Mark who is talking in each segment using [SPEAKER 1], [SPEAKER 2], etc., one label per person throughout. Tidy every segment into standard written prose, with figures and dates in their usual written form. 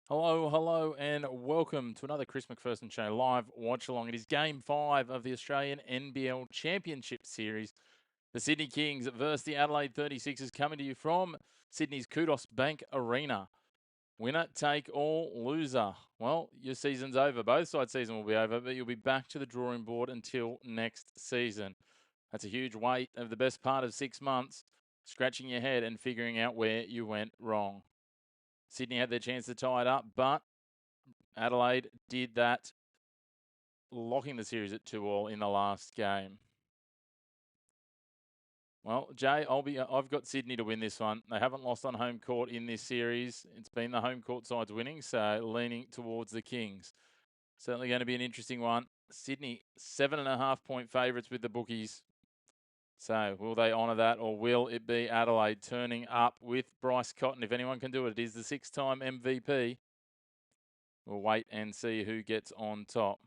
[SPEAKER 1] Hello, hello, and welcome to another Chris McPherson Show live watch along. It is Game 5 of the Australian NBL Championship Series. The Sydney Kings versus the Adelaide 36ers coming to you from Sydney's Kudos Bank Arena. Winner take all, loser. Well, your season's over. Both sides' season will be over, but you'll be back to the drawing board until next season. That's a huge wait of the best part of 6 months, scratching your head and figuring out where you went wrong. Sydney had their chance to tie it up, but Adelaide did that, locking the series at 2-all in the last game. Well, Jay, I've got Sydney to win this one. They haven't lost on home court in this series. It's been the home court sides winning, so leaning towards the Kings. Certainly going to be an interesting one. Sydney, 7.5-point favourites with the bookies. So will they honour that, or will it be Adelaide turning up with Bryce Cotton? If anyone can do it, it is the 6-time MVP. We'll wait and see who gets on top.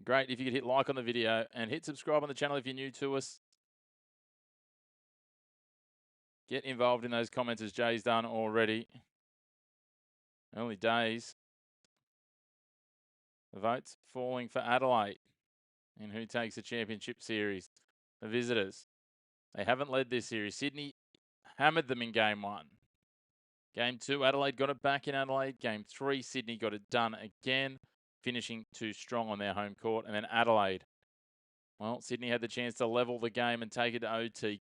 [SPEAKER 1] Great if you could hit like on the video and hit subscribe on the channel if you're new to us. Get involved in those comments as Jay's done already. Early days. The votes falling for Adelaide. And who takes the championship series? The visitors. They haven't led this series. Sydney hammered them in game 1. Game 2, Adelaide got it back in Adelaide. Game 3, Sydney got it done again, finishing too strong on their home court. And then Adelaide. Well, Sydney had the chance to level the game and take it to OT.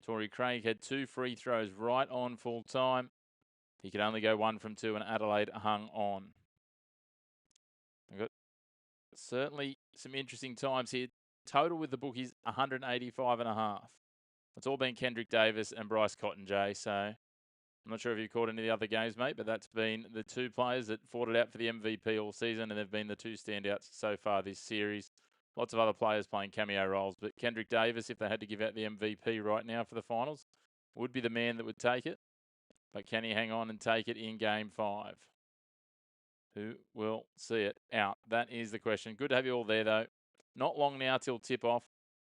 [SPEAKER 1] Torrey Craig had 2 free throws right on full time. He could only go 1 from 2, and Adelaide hung on. We've got certainly some interesting times here. Total with the bookies, 185.5. It's all been Kendric Davis and Bryce Cotton, Jay. So I'm not sure if you caught any of the other games, mate, but that's been the 2 players that fought it out for the MVP all season, and they've been the 2 standouts so far this series. Lots of other players playing cameo roles, but Kendric Davis, if they had to give out the MVP right now for the finals, would be the man that would take it. But can he hang on and take it in game 5? Who will see it out? That is the question. Good to have you all there, though. Not long now till tip-off.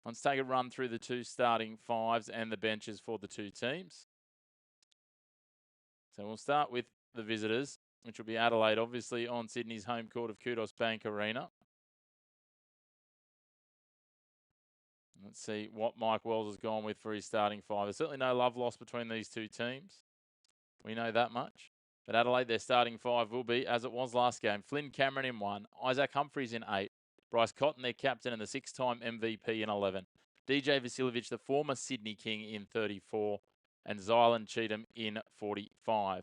[SPEAKER 1] Let's take a run through the 2 starting 5s and the benches for the 2 teams. So we'll start with the visitors, which will be Adelaide, obviously, on Sydney's home court of Kudos Bank Arena. Let's see what Mike Wells has gone with for his starting 5. There's certainly no love lost between these 2 teams. We know that much. But Adelaide, their starting 5 will be, as it was last game, Flynn Cameron in 1, Isaac Humphries in 8, Bryce Cotton, their captain and the 6-time MVP in 11, DJ Vasiljevic, the former Sydney King, in 34, and Zylan Cheatham in 45.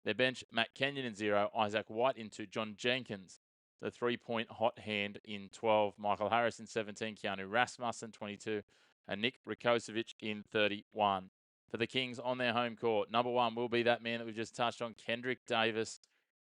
[SPEAKER 1] Their bench, Matt Kenyon in 0, Isaac White in 2, John Jenkins, the 3-point hot hand in 12, Michael Harris in 17, Keanu Rasmussen 22, and Nick Rakocevic in 31. For the Kings on their home court, number 1 will be that man that we've just touched on, Kendric Davis.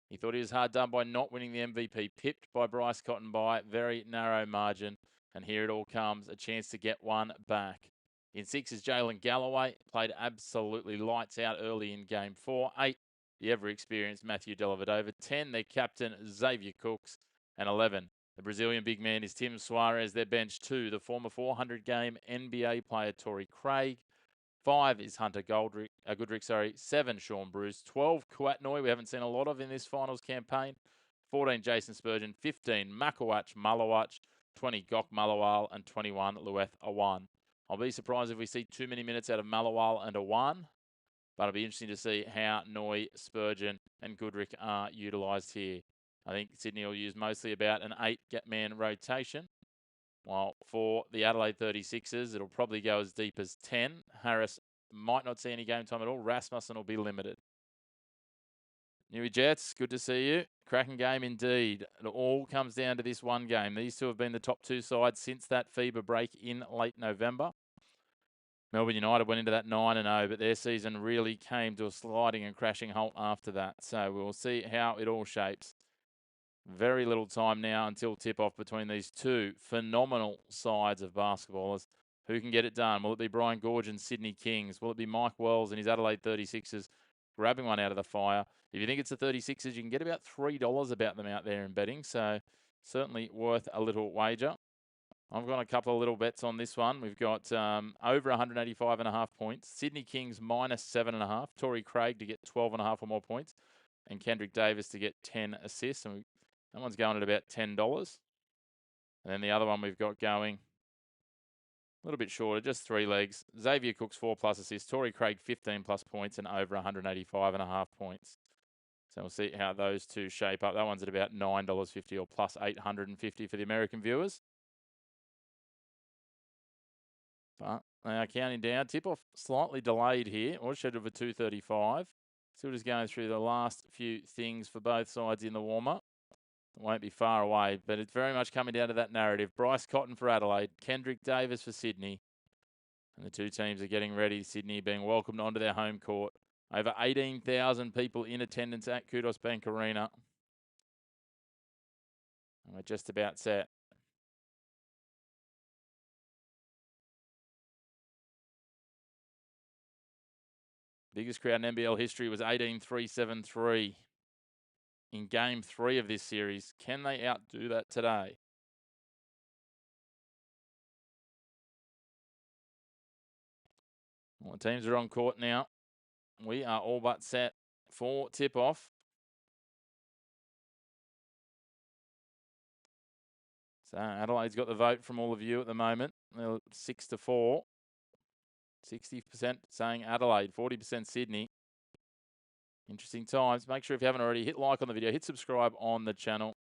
[SPEAKER 1] He thought he was hard done by not winning the MVP, pipped by Bryce Cotton by very narrow margin. And here it all comes, a chance to get one back. In 6 is Jalen Galloway, played absolutely lights out early in game 4. 8, the ever-experienced Matthew Dellavedova. 10, their captain, Xavier Cooks. And 11, the Brazilian big man is Tim Suarez. Their bench 2, the former 400-game NBA player, Torrey Craig. 5 is Hunter Goodrick. 7, Sean Bruce. 12, Kuatnoy, we haven't seen a lot of in this finals campaign. 14, Jason Spurgeon. 15, Makawach Malawach. 20, Gok Malawal. And 21, Lueth Awan. I'll be surprised if we see too many minutes out of Malawal and Awan, but it'll be interesting to see how Noy, Spurgeon, and Goodrick are utilised here. I think Sydney will use mostly about an 8-man rotation. While for the Adelaide 36ers, it'll probably go as deep as 10. Harris might not see any game time at all. Rasmussen will be limited. Newey Jets, good to see you. Cracking game indeed. It all comes down to this one game. These 2 have been the top 2 sides since that FIBA break in late November. Melbourne United went into that 9-0, but their season really came to a sliding and crashing halt after that. So we'll see how it all shapes. Very little time now until tip-off between these 2 phenomenal sides of basketballers. Who can get it done? Will it be Brian Goorjian, Sydney Kings? Will it be Mike Wells and his Adelaide 36ers grabbing one out of the fire? If you think it's the 36ers, you can get about $3 about them out there in betting. So certainly worth a little wager. I've got a couple of little bets on this one. We've got over 185.5 points. Sydney Kings minus 7.5. Torrey Craig to get 12.5 or more points. And Kendric Davis to get 10 assists. And that one's going at about $10. And then the other one we've got going a little bit shorter, just 3 legs. Xavier Cooks 4+ assists. Torrey Craig 15+ points and over 185.5 points. So we'll see how those two shape up. That one's at about $9.50 or plus 850 for the American viewers. But they are counting down. Tip-off slightly delayed here. Or scheduled for 2:35. Still just going through the last few things for both sides in the warm-up. It won't be far away, but it's very much coming down to that narrative. Bryce Cotton for Adelaide, Kendric Davis for Sydney. And the two teams are getting ready. Sydney being welcomed onto their home court. Over 18,000 people in attendance at Kudos Bank Arena. And we're just about set. Biggest crowd in NBL history was 18,373 in Game 3 of this series. Can they outdo that today? Well, the teams are on court now. We are all but set for tip-off. So Adelaide's got the vote from all of you at the moment. They're 6-4. 60% saying Adelaide, 40% Sydney. Interesting times. Make sure if you haven't already, hit like on the video, hit subscribe on the channel.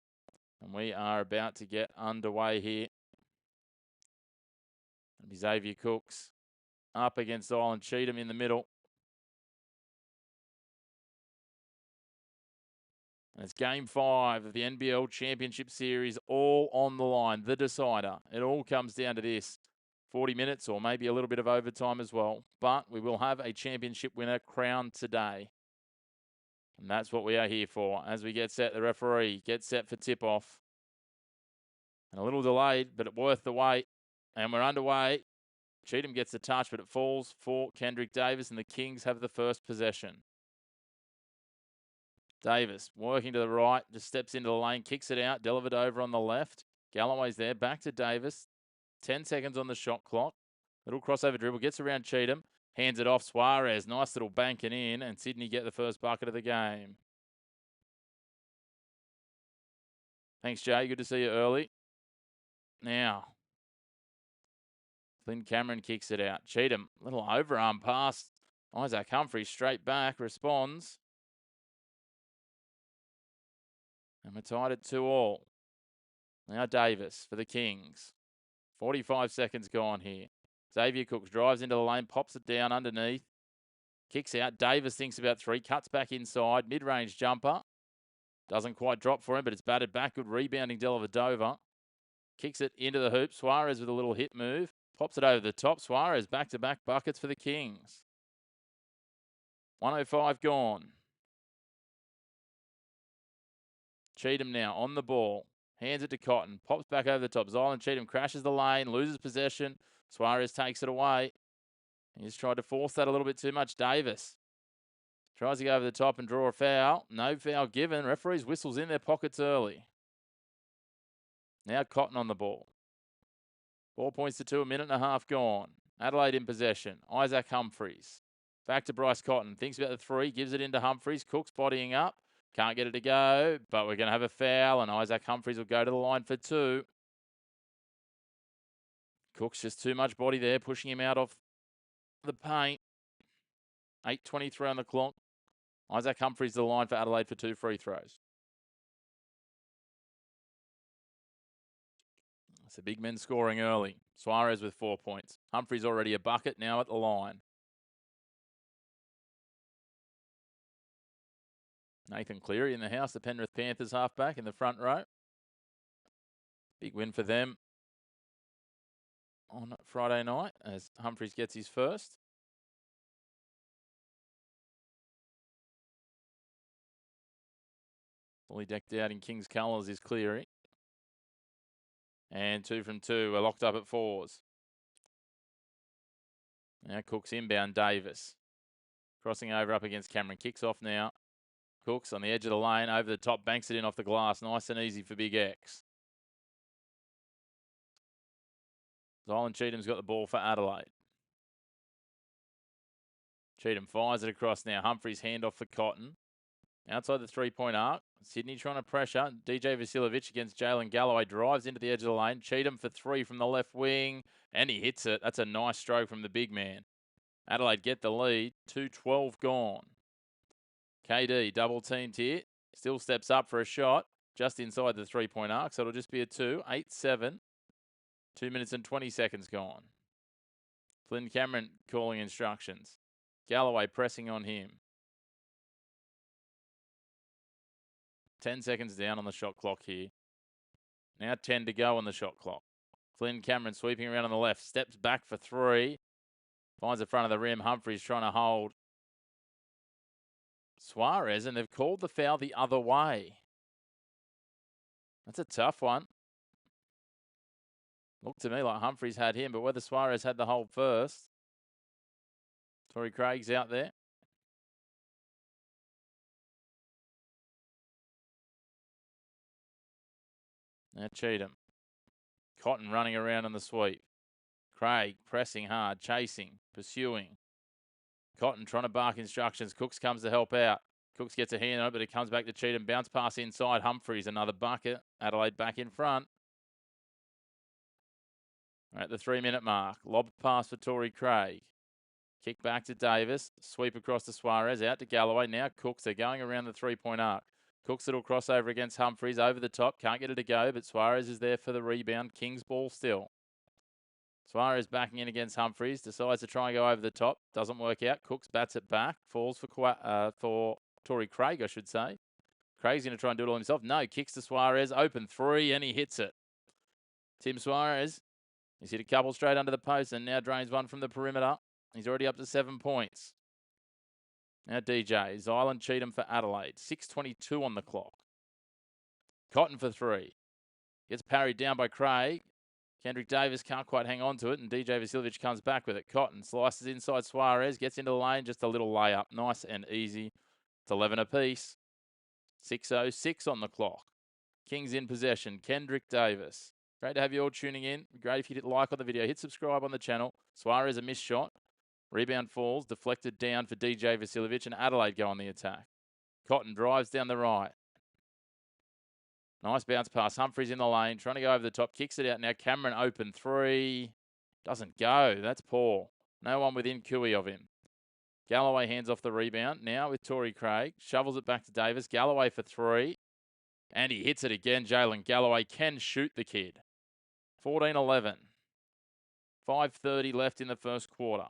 [SPEAKER 1] And we are about to get underway here. It'll be Xavier Cooks up against Island Cheatham in the middle. And it's Game 5 of the NBL Championship Series, all on the line, the decider. It all comes down to this. 40 minutes or maybe a little bit of overtime as well. But we will have a championship winner crowned today. And that's what we are here for. As we get set, the referee gets set for tip-off. And a little delayed, but worth the wait. And we're underway. Cheatham gets the touch, but it falls for Kendric Davis, and the Kings have the first possession. Davis working to the right, just steps into the lane, kicks it out, delivered over on the left. Galloway's there, back to Davis. 10 seconds on the shot clock. Little crossover dribble, gets around Cheatham, hands it off Suarez. Nice little banking in, and Sydney get the first bucket of the game. Thanks, Jay. Good to see you early. Now, Flynn Cameron kicks it out. Cheatham, little overarm pass. Isaac Humphrey straight back, responds. And we're tied at 2-all. Now Davis for the Kings. 45 seconds gone here. Xavier Cooks drives into the lane, pops it down underneath. Kicks out. Davis thinks about 3, cuts back inside. Mid-range jumper. Doesn't quite drop for him, but it's batted back. Good rebounding Dellavedova. Kicks it into the hoop. Suarez with a little hit move. Pops it over the top. Suarez back-to-back buckets for the Kings. 105 gone. Cheatham now on the ball. Hands it to Cotton. Pops back over the top. Zylan Cheatham crashes the lane. Loses possession. Suarez takes it away. He's tried to force that a little bit too much. Davis tries to go over the top and draw a foul. No foul given. Referees whistles in their pockets early. Now Cotton on the ball. 4 points to 2, 1.5 minutes gone. Adelaide in possession. Isaac Humphreys. Back to Bryce Cotton. Thinks about the 3. Gives it into Humphreys. Cooks bodying up. Can't get it to go, but we're going to have a foul, and Isaac Humphreys will go to the line for 2. Cooks just too much body there, pushing him out of the paint. 8:23 on the clock. Isaac Humphreys to the line for Adelaide for 2 free throws. It's the big men scoring early. Suarez with 4 points. Humphreys already a bucket, now at the line. Nathan Cleary in the house, the Penrith Panthers halfback in the front row. Big win for them on Friday night as Humphreys gets his first. Fully decked out in Kings colours is Cleary. And 2 from 2. We're locked up at 4s. Now Cooks inbound. Davis crossing over up against Cameron. Kicks off now. Cooks on the edge of the lane, over the top, banks it in off the glass. Nice and easy for Big X. Zylan Cheatham's got the ball for Adelaide. Cheatham fires it across now. Humphries handoff for Cotton. Outside the three-point arc. Sydney trying to pressure. DJ Vasiljevic against Jalen Galloway. Drives into the edge of the lane. Cheatham for three from the left wing. And he hits it. That's a nice stroke from the big man. Adelaide get the lead. 2:12 gone. KD double teamed here. Still steps up for a shot. Just inside the three-point arc. So it'll just be a 2. 8-7. 2 minutes and 20 seconds gone. Flynn Cameron calling instructions. Galloway pressing on him. 10 seconds down on the shot clock here. Now 10 to go on the shot clock. Flynn Cameron sweeping around on the left. Steps back for three. Finds the front of the rim. Humphries trying to hold Suarez, and they've called the foul the other way. That's a tough one. Looked to me like Humphries had him, but whether Suarez had the hold first. Torrey Craig's out there. Now Cheatham. Cotton running around on the sweep. Craig pressing hard, chasing, pursuing. Cotton trying to bark instructions. Cooks comes to help out. Cooks gets a hand on it, but it comes back to Cheatham. Bounce pass inside. Humphries, another bucket. Adelaide back in front. At the 3-minute mark. Lob pass for Torrey Craig. Kick back to Davis. Sweep across to Suarez. Out to Galloway. Now Cooks. They're going around the three-point arc. Cooks little crossover against Humphries. Over the top. Can't get it to go, but Suarez is there for the rebound. King's ball still. Suarez backing in against Humphries. Decides to try and go over the top. Doesn't work out. Cooks bats it back. Falls for Torrey Craig, I should say. Craig's going to try and do it all himself. No, kicks to Suarez. Open three, and he hits it. Tim Suarez. He's hit a couple straight under the post and now drains one from the perimeter. He's already up to 7 points. Now DJ. Zylan Cheatham for Adelaide. 6:22 on the clock. Cotton for three. Gets parried down by Craig. Kendric Davis can't quite hang on to it, and DJ Vasiljevic comes back with it. Cotton slices inside Suarez. Gets into the lane. Just a little layup. Nice and easy. It's 11 apiece. 6:06 on the clock. Kings in possession. Kendric Davis. Great to have you all tuning in. Great if you hit like on the video. Hit subscribe on the channel. Suarez a missed shot. Rebound falls. Deflected down for DJ Vasiljevic, and Adelaide go on the attack. Cotton drives down the right. Nice bounce pass. Humphries in the lane. Trying to go over the top. Kicks it out now. Cameron open three. Doesn't go. That's poor. No one within cooey of him. Galloway hands off the rebound. Now with Torrey Craig. Shovels it back to Davis. Galloway for three. And he hits it again. Jalen Galloway can shoot the kid. 14-11. 5:30 left in the first quarter.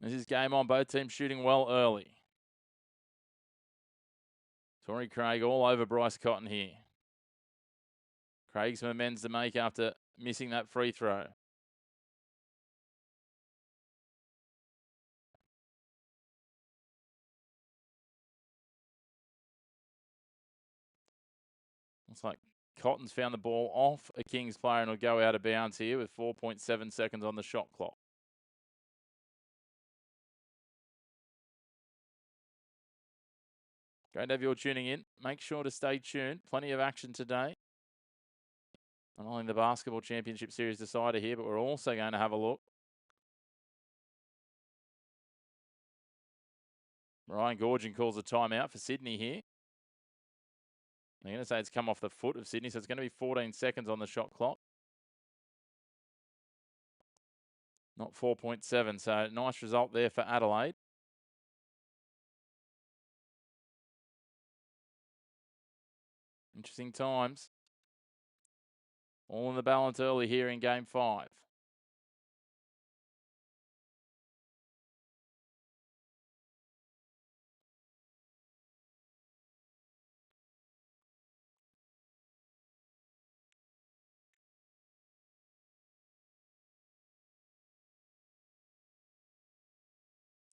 [SPEAKER 1] This is game on. Both teams shooting well early. Torrey Craig all over Bryce Cotton here. Craig's some amends to make after missing that free throw. Looks like Cotton's found the ball off a Kings player and will go out of bounds here with 4.7 seconds on the shot clock. Great to have you all tuning in. Make sure to stay tuned. Plenty of action today. Not only the Basketball Championship Series decider here, but we're also going to have a look. Ryan Goorjian calls a timeout for Sydney here. I'm going to say it's come off the foot of Sydney, so it's going to be 14 seconds on the shot clock. Not 4.7, so nice result there for Adelaide. Interesting times. All in the balance early here in Game 5.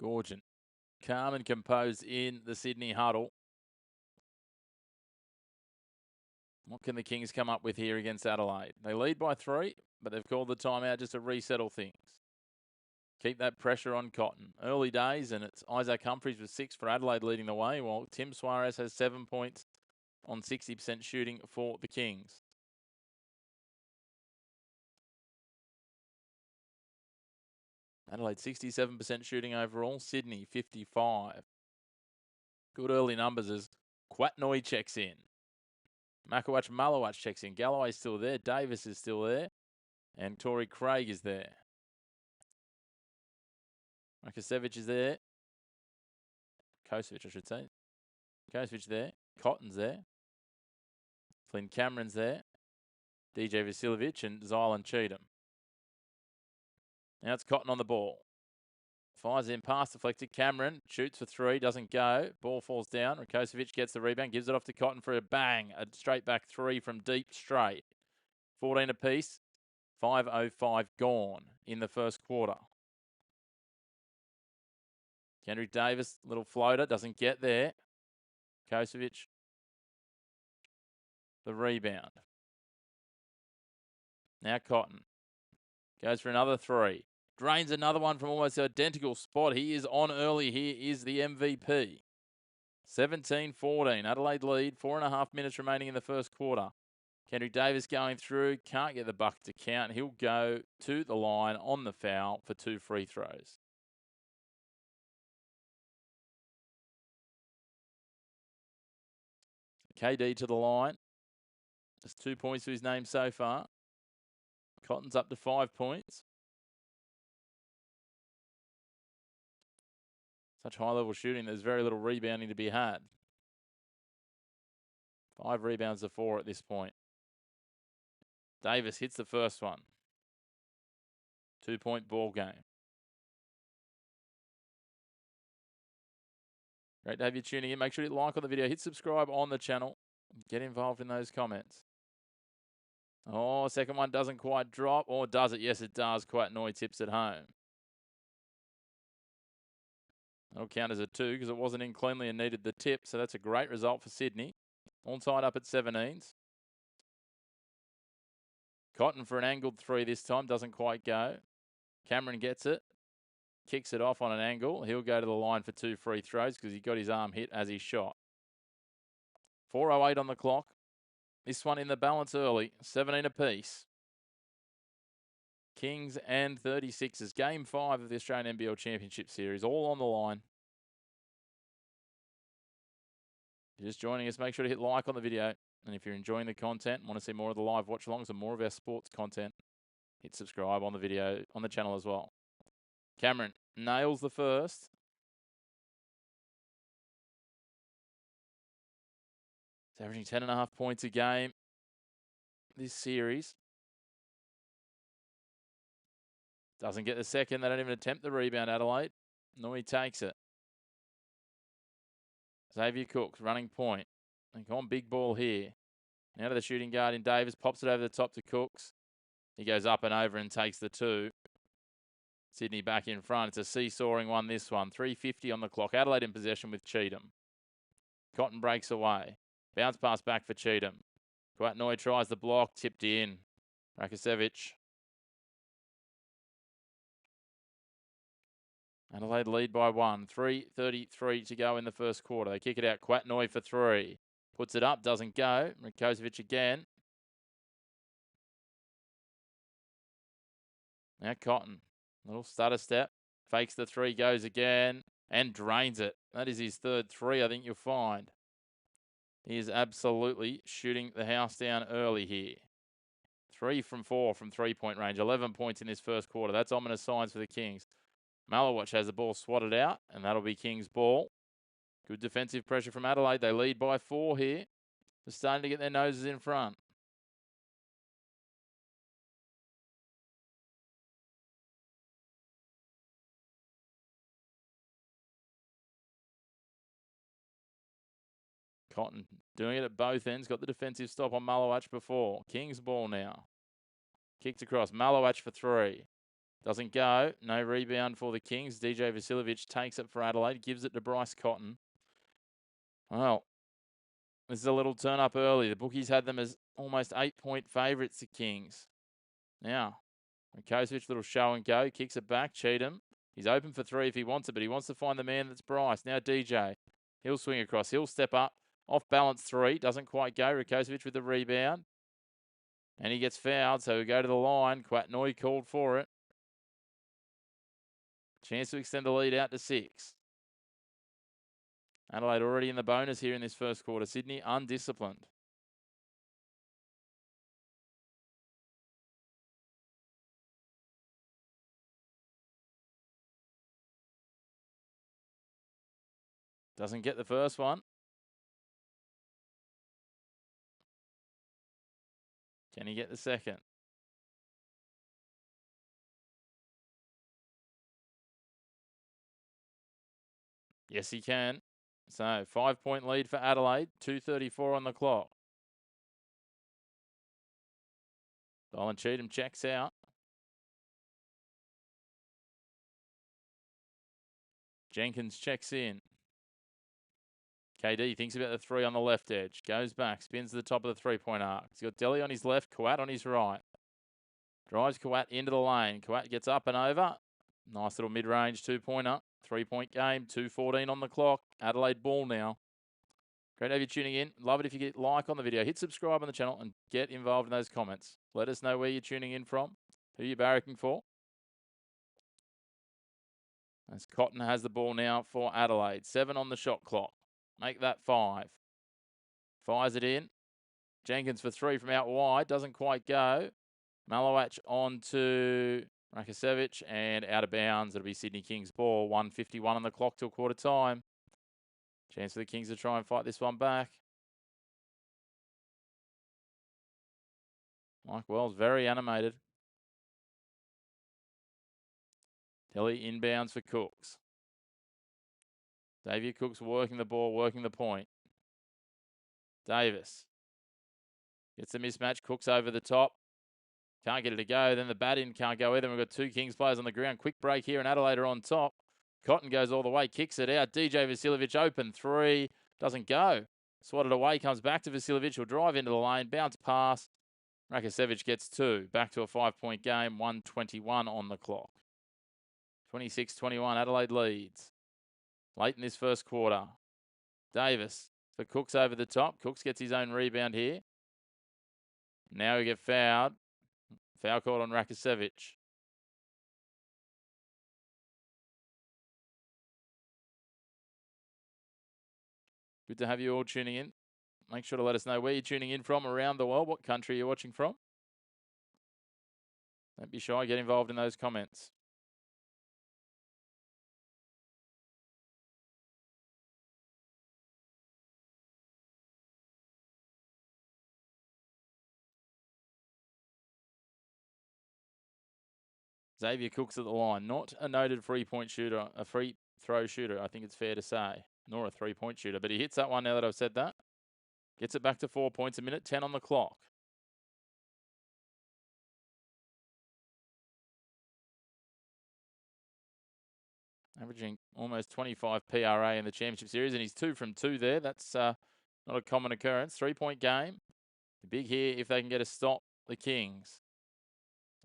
[SPEAKER 1] Goorjian. Calm and composed in the Sydney huddle. What can the Kings come up with here against Adelaide? They lead by 3, but they've called the timeout just to resettle things. Keep that pressure on Cotton. Early days, and it's Isaac Humphries with 6 for Adelaide leading the way, while Tim Suarez has 7 points on 60% shooting for the Kings. Adelaide 67% shooting overall. Sydney 55. Good early numbers as Quatnoy checks in. Makawatch Malawatch checks in. Galloway's still there. Davis is still there. And Torrey Craig is there. Rakasevich is there. Kosovic, I should say. Kosovic there. Cotton's there. Flynn Cameron's there. DJ Vasiljevic and Zylan Cheatham. Now it's Cotton on the ball. Fires in, pass deflected. Cameron shoots for three, doesn't go. Ball falls down. Rakocevic gets the rebound, gives it off to Cotton for a bang. A straight back three from deep straight. 14 apiece. 5:05 gone in the first quarter. Kendric Davis, little floater, doesn't get there. Kosovic, the rebound. Now Cotton goes for another three. Drains another one from almost the identical spot. He is on early. He is the MVP. 17-14. Adelaide lead. 4.5 minutes remaining in the first quarter. Kendric Davis going through. Can't get the bucket to count. He'll go to the line on the foul for 2 free throws. KD to the line. Just 2 points to his name so far. Cotton's up to 5 points. Such high-level shooting, there's very little rebounding to be had. 5 rebounds to 4 at this point. Davis hits the first one. 2-point ball game. Great to have you tuning in. Make sure you like on the video. Hit subscribe on the channel. Get involved in those comments. Oh, second one doesn't quite drop. Or does it? Yes, it does. Quatnoy tips it home. That'll count as a 2 because it wasn't in cleanly and needed the tip. So that's a great result for Sydney. All tied up at 17s. Cotton for an angled 3 this time. Doesn't quite go. Cameron gets it. Kicks it off on an angle. He'll go to the line for 2 free throws because he got his arm hit as he shot. 4:08 on the clock. This one in the balance early. 17 apiece. Kings and 36ers. Game 5 of the Australian NBL Championship Series. All on the line. If you're just joining us, make sure to hit like on the video. And if you're enjoying the content and want to see more of the live watch-alongs and more of our sports content, hit subscribe on the video, on the channel as well. Cameron nails the first. He's averaging 10.5 points a game this series. Doesn't get the second. They don't even attempt the rebound, Adelaide. No, he takes it. Xavier Cooks running point. They've gone big ball here. Now to the shooting guard in Davis. Pops it over the top to Cooks. He goes up and over and takes the 2. Sydney back in front. It's a seesawing one, this one. 3:50 on the clock. Adelaide in possession with Cheatham. Cotton breaks away. Bounce pass back for Cheatham. Quatnoy tries the block. Tipped in. Rakasevich. Adelaide lead by 1. 3:33 to go in the first quarter. They kick it out. Quatnoy for 3. Puts it up. Doesn't go. Rakocevic again. Now Cotton. Little stutter step. Fakes the 3. Goes again. And drains it. That is his 3rd 3, I think you'll find. He is absolutely shooting the house down early here. 3 from 4 from 3-point range. 11 points in this first quarter. That's ominous signs for the Kings. Malawatch has the ball swatted out, and that'll be Kings' ball. Good defensive pressure from Adelaide. They lead by 4 here. They're starting to get their noses in front. Cotton doing it at both ends. Got the defensive stop on Malawatch before. Kings' ball now. Kicked across. Malawatch for 3. Doesn't go. No rebound for the Kings. DJ Vasiljevic takes it for Adelaide. Gives it to Bryce Cotton. Well, this is a little turn up early. The bookies had them as almost 8-point favourites, the Kings. Now, Kosovic, little show and go. Kicks it back. Cheatham. He's open for 3 if he wants it, but he wants to find the man that's Bryce. Now DJ. He'll swing across. He'll step up. Off balance 3. Doesn't quite go. Rakocevic with the rebound. And he gets fouled, so he'll go to the line. Quatnoy called for it. Chance to extend the lead out to 6. Adelaide already in the bonus here in this first quarter. Sydney undisciplined. Doesn't get the first one. Can he get the second? Yes, he can. So 5-point lead for Adelaide. 2:34 on the clock. Dolan Cheatham checks out. Jenkins checks in. KD thinks about the 3 on the left edge. Goes back. Spins to the top of the 3-point arc. He's got Delhi on his left. Kawat on his right. Drives Kawat into the lane. Kawat gets up and over. Nice little mid-range 2-pointer. 3-point game. 2:14 on the clock. Adelaide ball now. Great to have you tuning in. Love it if you get like on the video. Hit subscribe on the channel and get involved in those comments. Let us know where you're tuning in from. Who you're barracking for. As Cotton has the ball now for Adelaide. 7 on the shot clock. Make that 5. Fires it in. Jenkins for 3 from out wide. Doesn't quite go. Malowach on to Rakosevic and out of bounds. It'll be Sydney Kings ball. 1:51 on the clock till quarter time. Chance for the Kings to try and fight this one back. Mike Wells very animated. Delhi inbounds for Cooks. Xavier Cooks working the ball, working the point. Davis gets the mismatch. Cooks over the top. Can't get it to go. Then the bat in can't go either. We've got 2 Kings players on the ground. Quick break here and Adelaide are on top. Cotton goes all the way, kicks it out. DJ Vasiljevic open 3. Doesn't go. Swatted away, comes back to Vasiljevic. He'll drive into the lane. Bounce pass. Rakosevic gets 2. Back to a 5-point game. 1:21 on the clock. 26-21. Adelaide leads. Late in this first quarter. Davis for Cooks over the top. Cooks gets his own rebound here. Now we get fouled. Foul called on Rakosevic. Good to have you all tuning in. Make sure to let us know where you're tuning in from around the world, what country you're watching from. Don't be shy, get involved in those comments. Xavier Cooks at the line, not a noted free-point shooter, a free throw shooter, I think it's fair to say, nor a 3-point shooter, but he hits that one now that I've said that. Gets it back to 4 points a minute, 10 on the clock. Averaging almost 25 PRA in the Championship Series, and he's 2 from 2 there. That's not a common occurrence. 3-point game. Big here if they can get a stop, the Kings.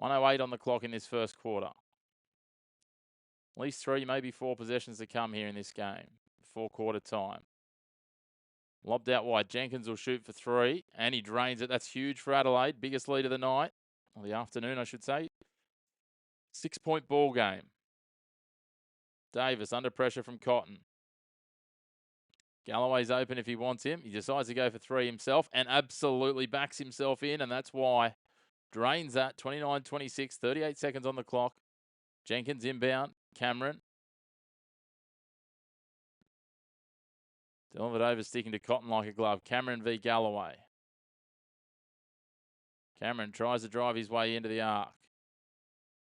[SPEAKER 1] 1:08 on the clock in this first quarter. At least 3, maybe 4 possessions to come here in this game before quarter time. Lobbed out wide. Jenkins will shoot for 3, and he drains it. That's huge for Adelaide. Biggest lead of the night, or the afternoon, I should say. 6-point ball game. Davis under pressure from Cotton. Galloway's open if he wants him. He decides to go for 3 himself and absolutely backs himself in, and that's why. Drains that. 29-26, 38 seconds on the clock. Jenkins inbound. Cameron. Dellavedova sticking to Cotton like a glove. Cameron v. Galloway. Cameron tries to drive his way into the arc.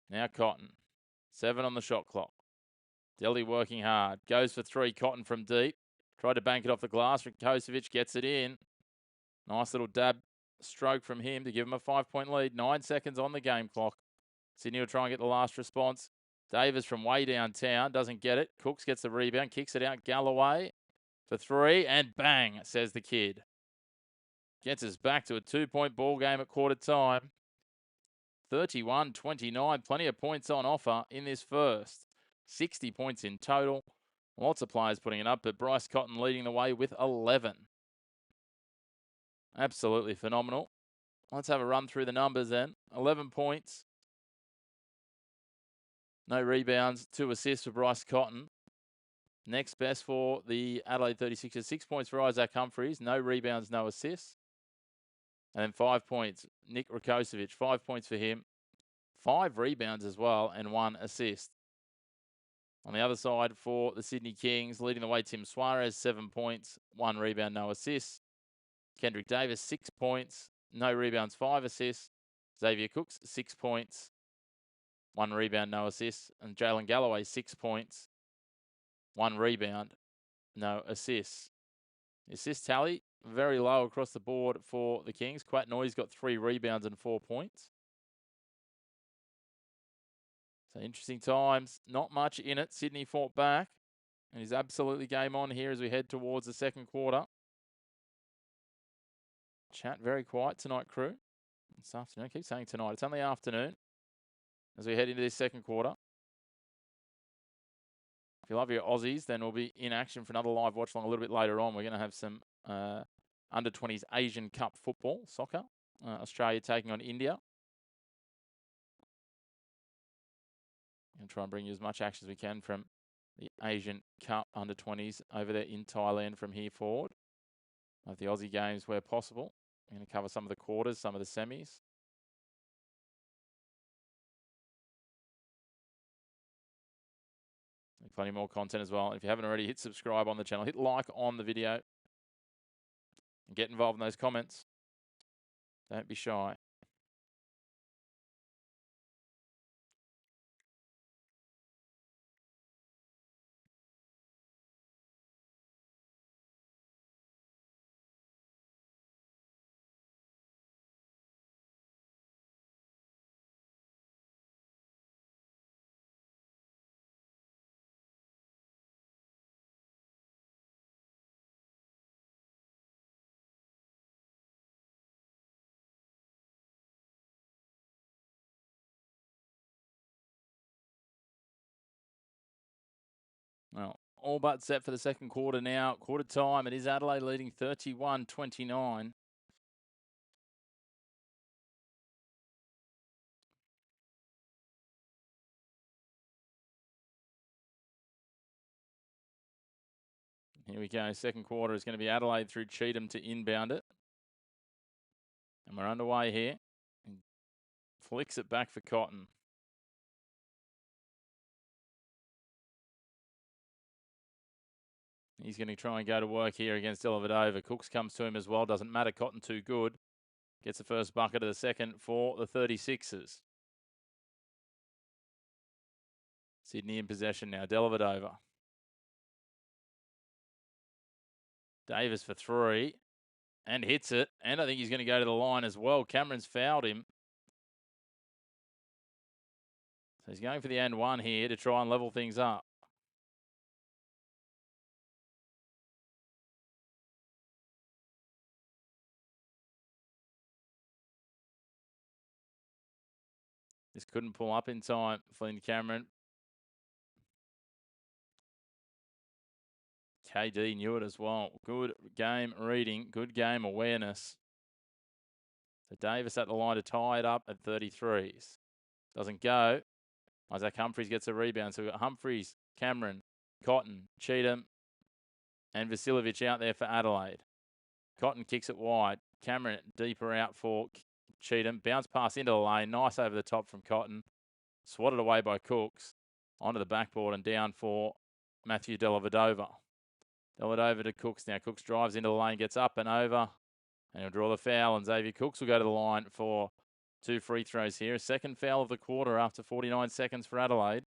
[SPEAKER 1] Now Cotton. 7 on the shot clock. Delhi working hard. Goes for 3. Cotton from deep. Tried to bank it off the glass. Rakosevic gets it in. Nice little dab stroke from him to give him a 5-point lead. 9 seconds on the game clock. Sydney will try and get the last response. Davis from way downtown. Doesn't get it. Cooks gets the rebound. Kicks it out. Galloway for 3. And bang, says the kid. Gets us back to a 2-point ball game at quarter time. 31-29. Plenty of points on offer in this first. 60 points in total. Lots of players putting it up, but Bryce Cotton leading the way with 11. Absolutely phenomenal. Let's have a run through the numbers then. 11 points. No rebounds, 2 assists for Bryce Cotton. Next best for the Adelaide 36ers, 6 points for Isaac Humphries. No rebounds, no assists. And then 5 points, Nick Rakocevic, 5 points for him. 5 rebounds as well and 1 assist. On the other side for the Sydney Kings, leading the way, Tim Suarez, 7 points, 1 rebound, no assists. Kendric Davis, 6 points, no rebounds, 5 assists. Xavier Cooks, 6 points, 1 rebound, no assists. And Jalen Galloway, 6 points, 1 rebound, no assists. The assist tally, very low across the board for the Kings. Quat Noy's got 3 rebounds and 4 points. So interesting times. Not much in it. Sydney fought back. And is absolutely game on here as we head towards the second quarter. Chat very quiet tonight, crew. This afternoon. I keep saying tonight. It's only afternoon as we head into this second quarter. If you love your Aussies, then we'll be in action for another live watch along a little bit later on. We're going to have some under-20s Asian Cup football, soccer. Australia taking on India. And try and bring you as much action as we can from the Asian Cup under-20s over there in Thailand from here forward. Of the Aussie games where possible. We're going to cover some of the quarters, some of the semis. Plenty more content as well. If you haven't already, hit subscribe on the channel. Hit like on the video. And get involved in those comments. Don't be shy. Well, all but set for the second quarter now. Quarter time. It is Adelaide leading 31-29. Here we go. Second quarter is going to be Adelaide through Cheatham to inbound it. And we're underway here. Flicks it back for Cotton. He's going to try and go to work here against Dellavedova. Cooks comes to him as well. Doesn't matter. Cotton too good. Gets the first bucket of the second for the 36ers. Sydney in possession now. Dellavedova. Davis for 3. And hits it. And I think he's going to go to the line as well. Cameron's fouled him. So he's going for the and one here to try and level things up. This couldn't pull up in time. Flynn Cameron. KD knew it as well. Good game reading. Good game awareness. So Davis at the line to tie it up at 33s. Doesn't go. Isaac Humphries gets a rebound. So we've got Humphries, Cameron, Cotton, Cheatham, and Vasiljevic out there for Adelaide. Cotton kicks it wide. Cameron deeper out for Cheatham. Bounce pass into the lane. Nice over the top from Cotton. Swatted away by Cooks. Onto the backboard and down for Matthew Dellavedova. Dellavedova to Cooks now. Cooks drives into the lane, gets up and over. And he'll draw the foul. And Xavier Cooks will go to the line for 2 free throws here. Second foul of the quarter after 49 seconds for Adelaide.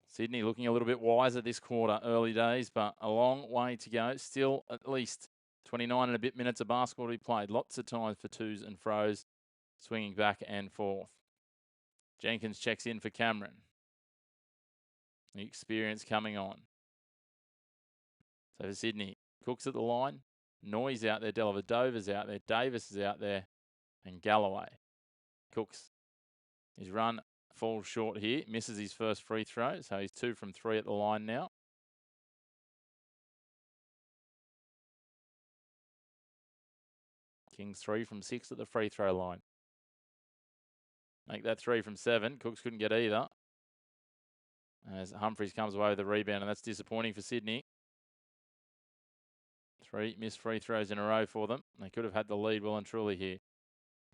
[SPEAKER 1] Sydney looking a little bit wiser this quarter, early days, but a long way to go. Still at least 29 and a bit minutes of basketball to be played. Lots of times for twos and fro's, swinging back and forth. Jenkins checks in for Cameron. The experience coming on. So for Sydney, Cooks at the line. Noise out there. Dellavedova's out there. Davis is out there. And Galloway. Cooks, his run falls short here. Misses his first free throw. So he's 2 from 3 at the line now. Kings 3 from 6 at the free throw line. Make that 3 from 7. Cooks couldn't get either. As Humphries comes away with the rebound, and that's disappointing for Sydney. 3 missed free throws in a row for them. They could have had the lead well and truly here.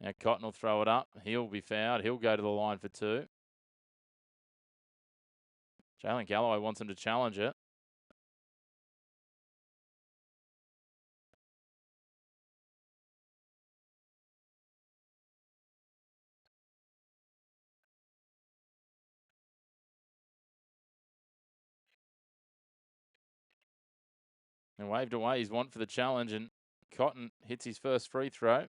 [SPEAKER 1] Now Cotton will throw it up. He'll be fouled. He'll go to the line for 2. Jalen Galloway wants him to challenge it. And waved away his want for the challenge, and Cotton hits his first free throw.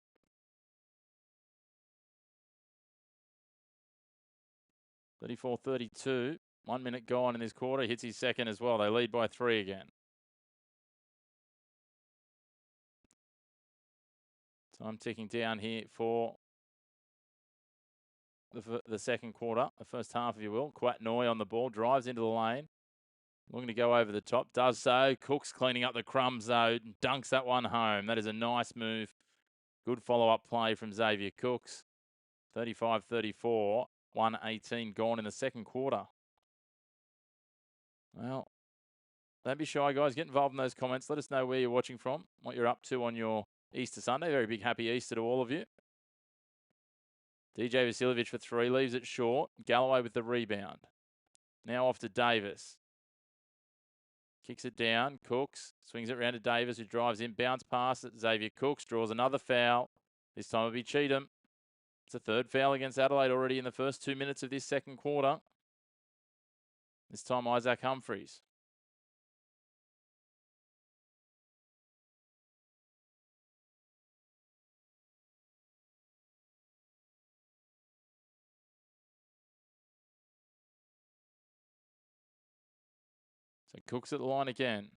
[SPEAKER 1] (34-32). 1 minute gone in this quarter. He hits his second as well. They lead by 3 again. Time ticking down here for the second quarter, the first half, if you will. Quatnoy on the ball, drives into the lane. Looking to go over the top, does so. Cook's cleaning up the crumbs, though, dunks that one home. That is a nice move. Good follow-up play from Xavier Cooks. 35-34, 1:18 gone in the second quarter. Well, don't be shy, guys. Get involved in those comments. Let us know where you're watching from, what you're up to on your Easter Sunday. Very big happy Easter to all of you. DJ Vasiljevic for 3, leaves it short. Galloway with the rebound. Now off to Davis. Kicks it down. Cooks swings it round to Davis, who drives in. Bounce pass at Xavier Cooks. Draws another foul. This time it'll be Cheatham. It's a third foul against Adelaide already in the first 2 minutes of this second quarter. This time Isaac Humphries. So Cooks at the line again.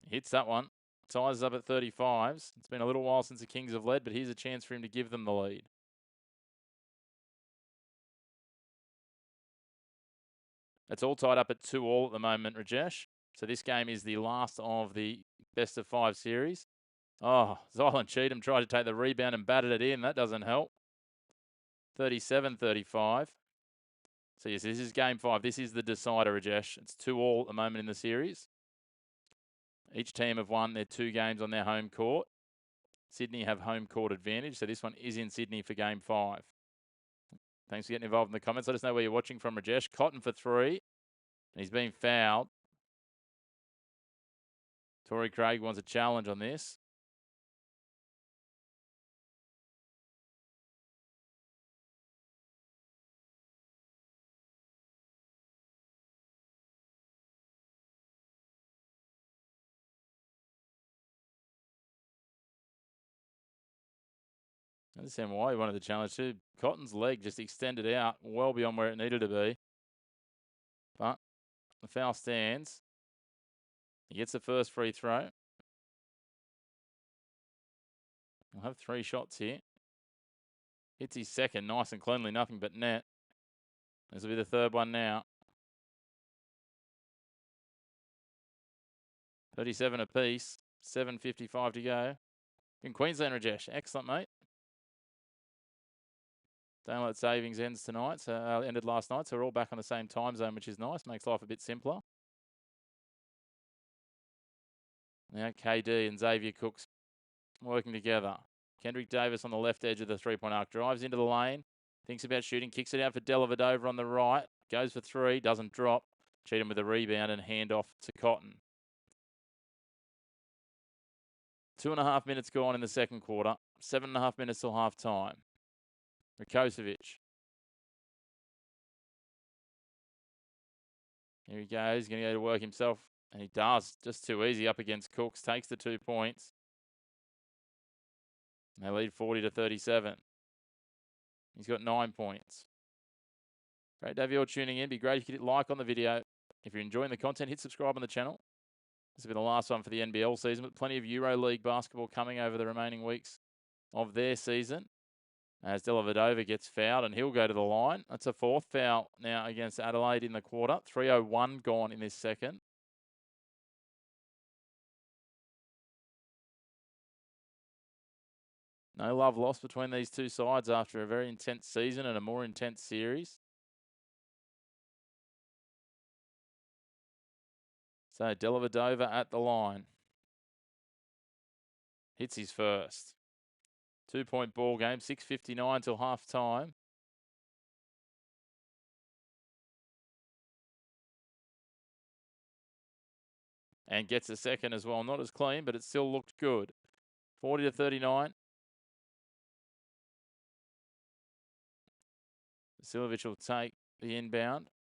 [SPEAKER 1] Hits that one. Ties up at 35s. It's been a little while since the Kings have led, but here's a chance for him to give them the lead. It's all tied up at 2-2 at the moment, Rajesh. So this game is the last of the best-of-5 series. Oh, Zylan Cheatham tried to take the rebound and batted it in. That doesn't help. 37-35. So yes, this is game 5. This is the decider, Rajesh. It's 2-2 at the moment in the series. Each team have won their 2 games on their home court. Sydney have home court advantage, so this one is in Sydney for game 5. Thanks for getting involved in the comments. Let us know where you're watching from, Rajesh. Cotton for 3. And he's been fouled. Torrey Craig wants a challenge on this. I understand why he wanted the challenge too. Cotton's leg just extended out well beyond where it needed to be. But the foul stands. He gets the first free throw. He'll have 3 shots here. Hits his second, nice and cleanly, nothing but net. This will be the third one now. 37 apiece, 7:55 to go. In Queensland, Rajesh. Excellent, mate. Daylight savings ends tonight, so ended last night, so we're all back on the same time zone, which is nice. Makes life a bit simpler. Now KD and Xavier Cooks working together. Kendric Davis on the left edge of the three-point arc. Drives into the lane. Thinks about shooting. Kicks it out for Dellavedova on the right. Goes for 3. Doesn't drop. Cheatham with a rebound and hand off to Cotton. 2.5 minutes gone in the second quarter. 7.5 minutes till half time. Rakocevic. Here he goes. He's going to go to work himself. And he does. Just too easy up against Cooks. Takes the 2 points. They lead 40-37. He's got 9 points. Great to have you all tuning in. Be great if you could hit like on the video. If you're enjoying the content, hit subscribe on the channel. This will be the last one for the NBL season, but plenty of EuroLeague basketball coming over the remaining weeks of their season. As Dellavedova gets fouled, and he'll go to the line. That's a 4th foul now against Adelaide in the quarter. 3:01 gone in this second. No love lost between these two sides after a very intense season and a more intense series. So Dellavedova at the line. Hits his first. 2-point ball game, 6:59 till half time. And gets a second as well. Not as clean, but it still looked good. 40-39. Vasilovic will take the inbound.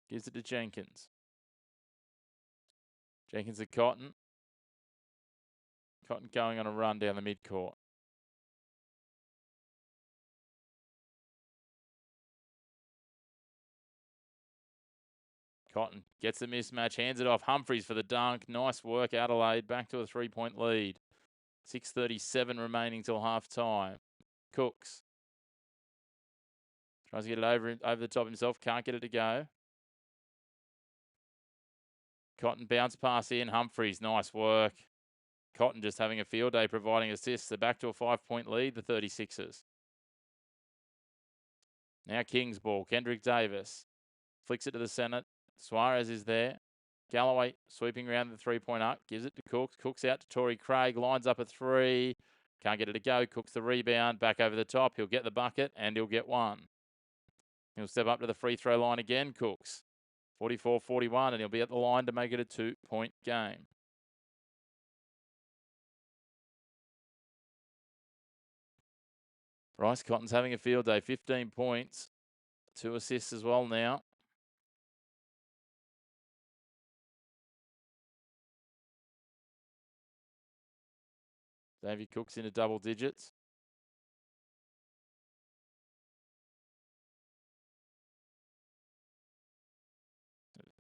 [SPEAKER 1] Gives it to Jenkins. Jenkins to Cotton. Cotton going on a run down the midcourt. Cotton gets the mismatch, hands it off. Humphreys for the dunk. Nice work, Adelaide. Back to a 3-point lead. 6:37 remaining till half time. Cooks. Tries to get it over the top himself. Can't get it to go. Cotton bounce pass in. Humphreys, nice work. Cotton just having a field day, providing assists. They're back to a 5-point lead, the 36ers. Now Kings ball. Kendric Davis flicks it to the centre. Suarez is there. Galloway sweeping around the 3-point arc. Gives it to Cooks. Cooks out to Torrey Craig. Lines up a 3. Can't get it to go. Cooks the rebound. Back over the top. He'll get the bucket and he'll get one. He'll step up to the free throw line again, Cooks. 44-41, and he'll be at the line to make it a 2-point game. Bryce Cotton's having a field day. 15 points. 2 assists as well now. Davey Cook's into double digits.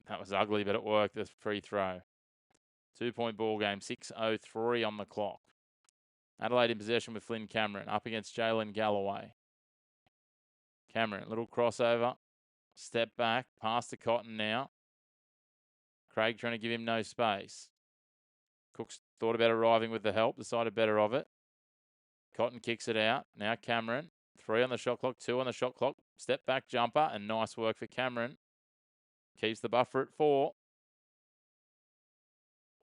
[SPEAKER 1] That was ugly, but it worked. The free throw. 2-point ball game. 6:03 on the clock. Adelaide in possession with Flynn Cameron. Up against Jalen Galloway. Cameron, little crossover. Step back. Pass to Cotton now. Craig trying to give him no space. Cooks thought about arriving with the help. Decided better of it. Cotton kicks it out. Now Cameron. 3 on the shot clock. 2 on the shot clock. Step back jumper. And nice work for Cameron. Keeps the buffer at 4.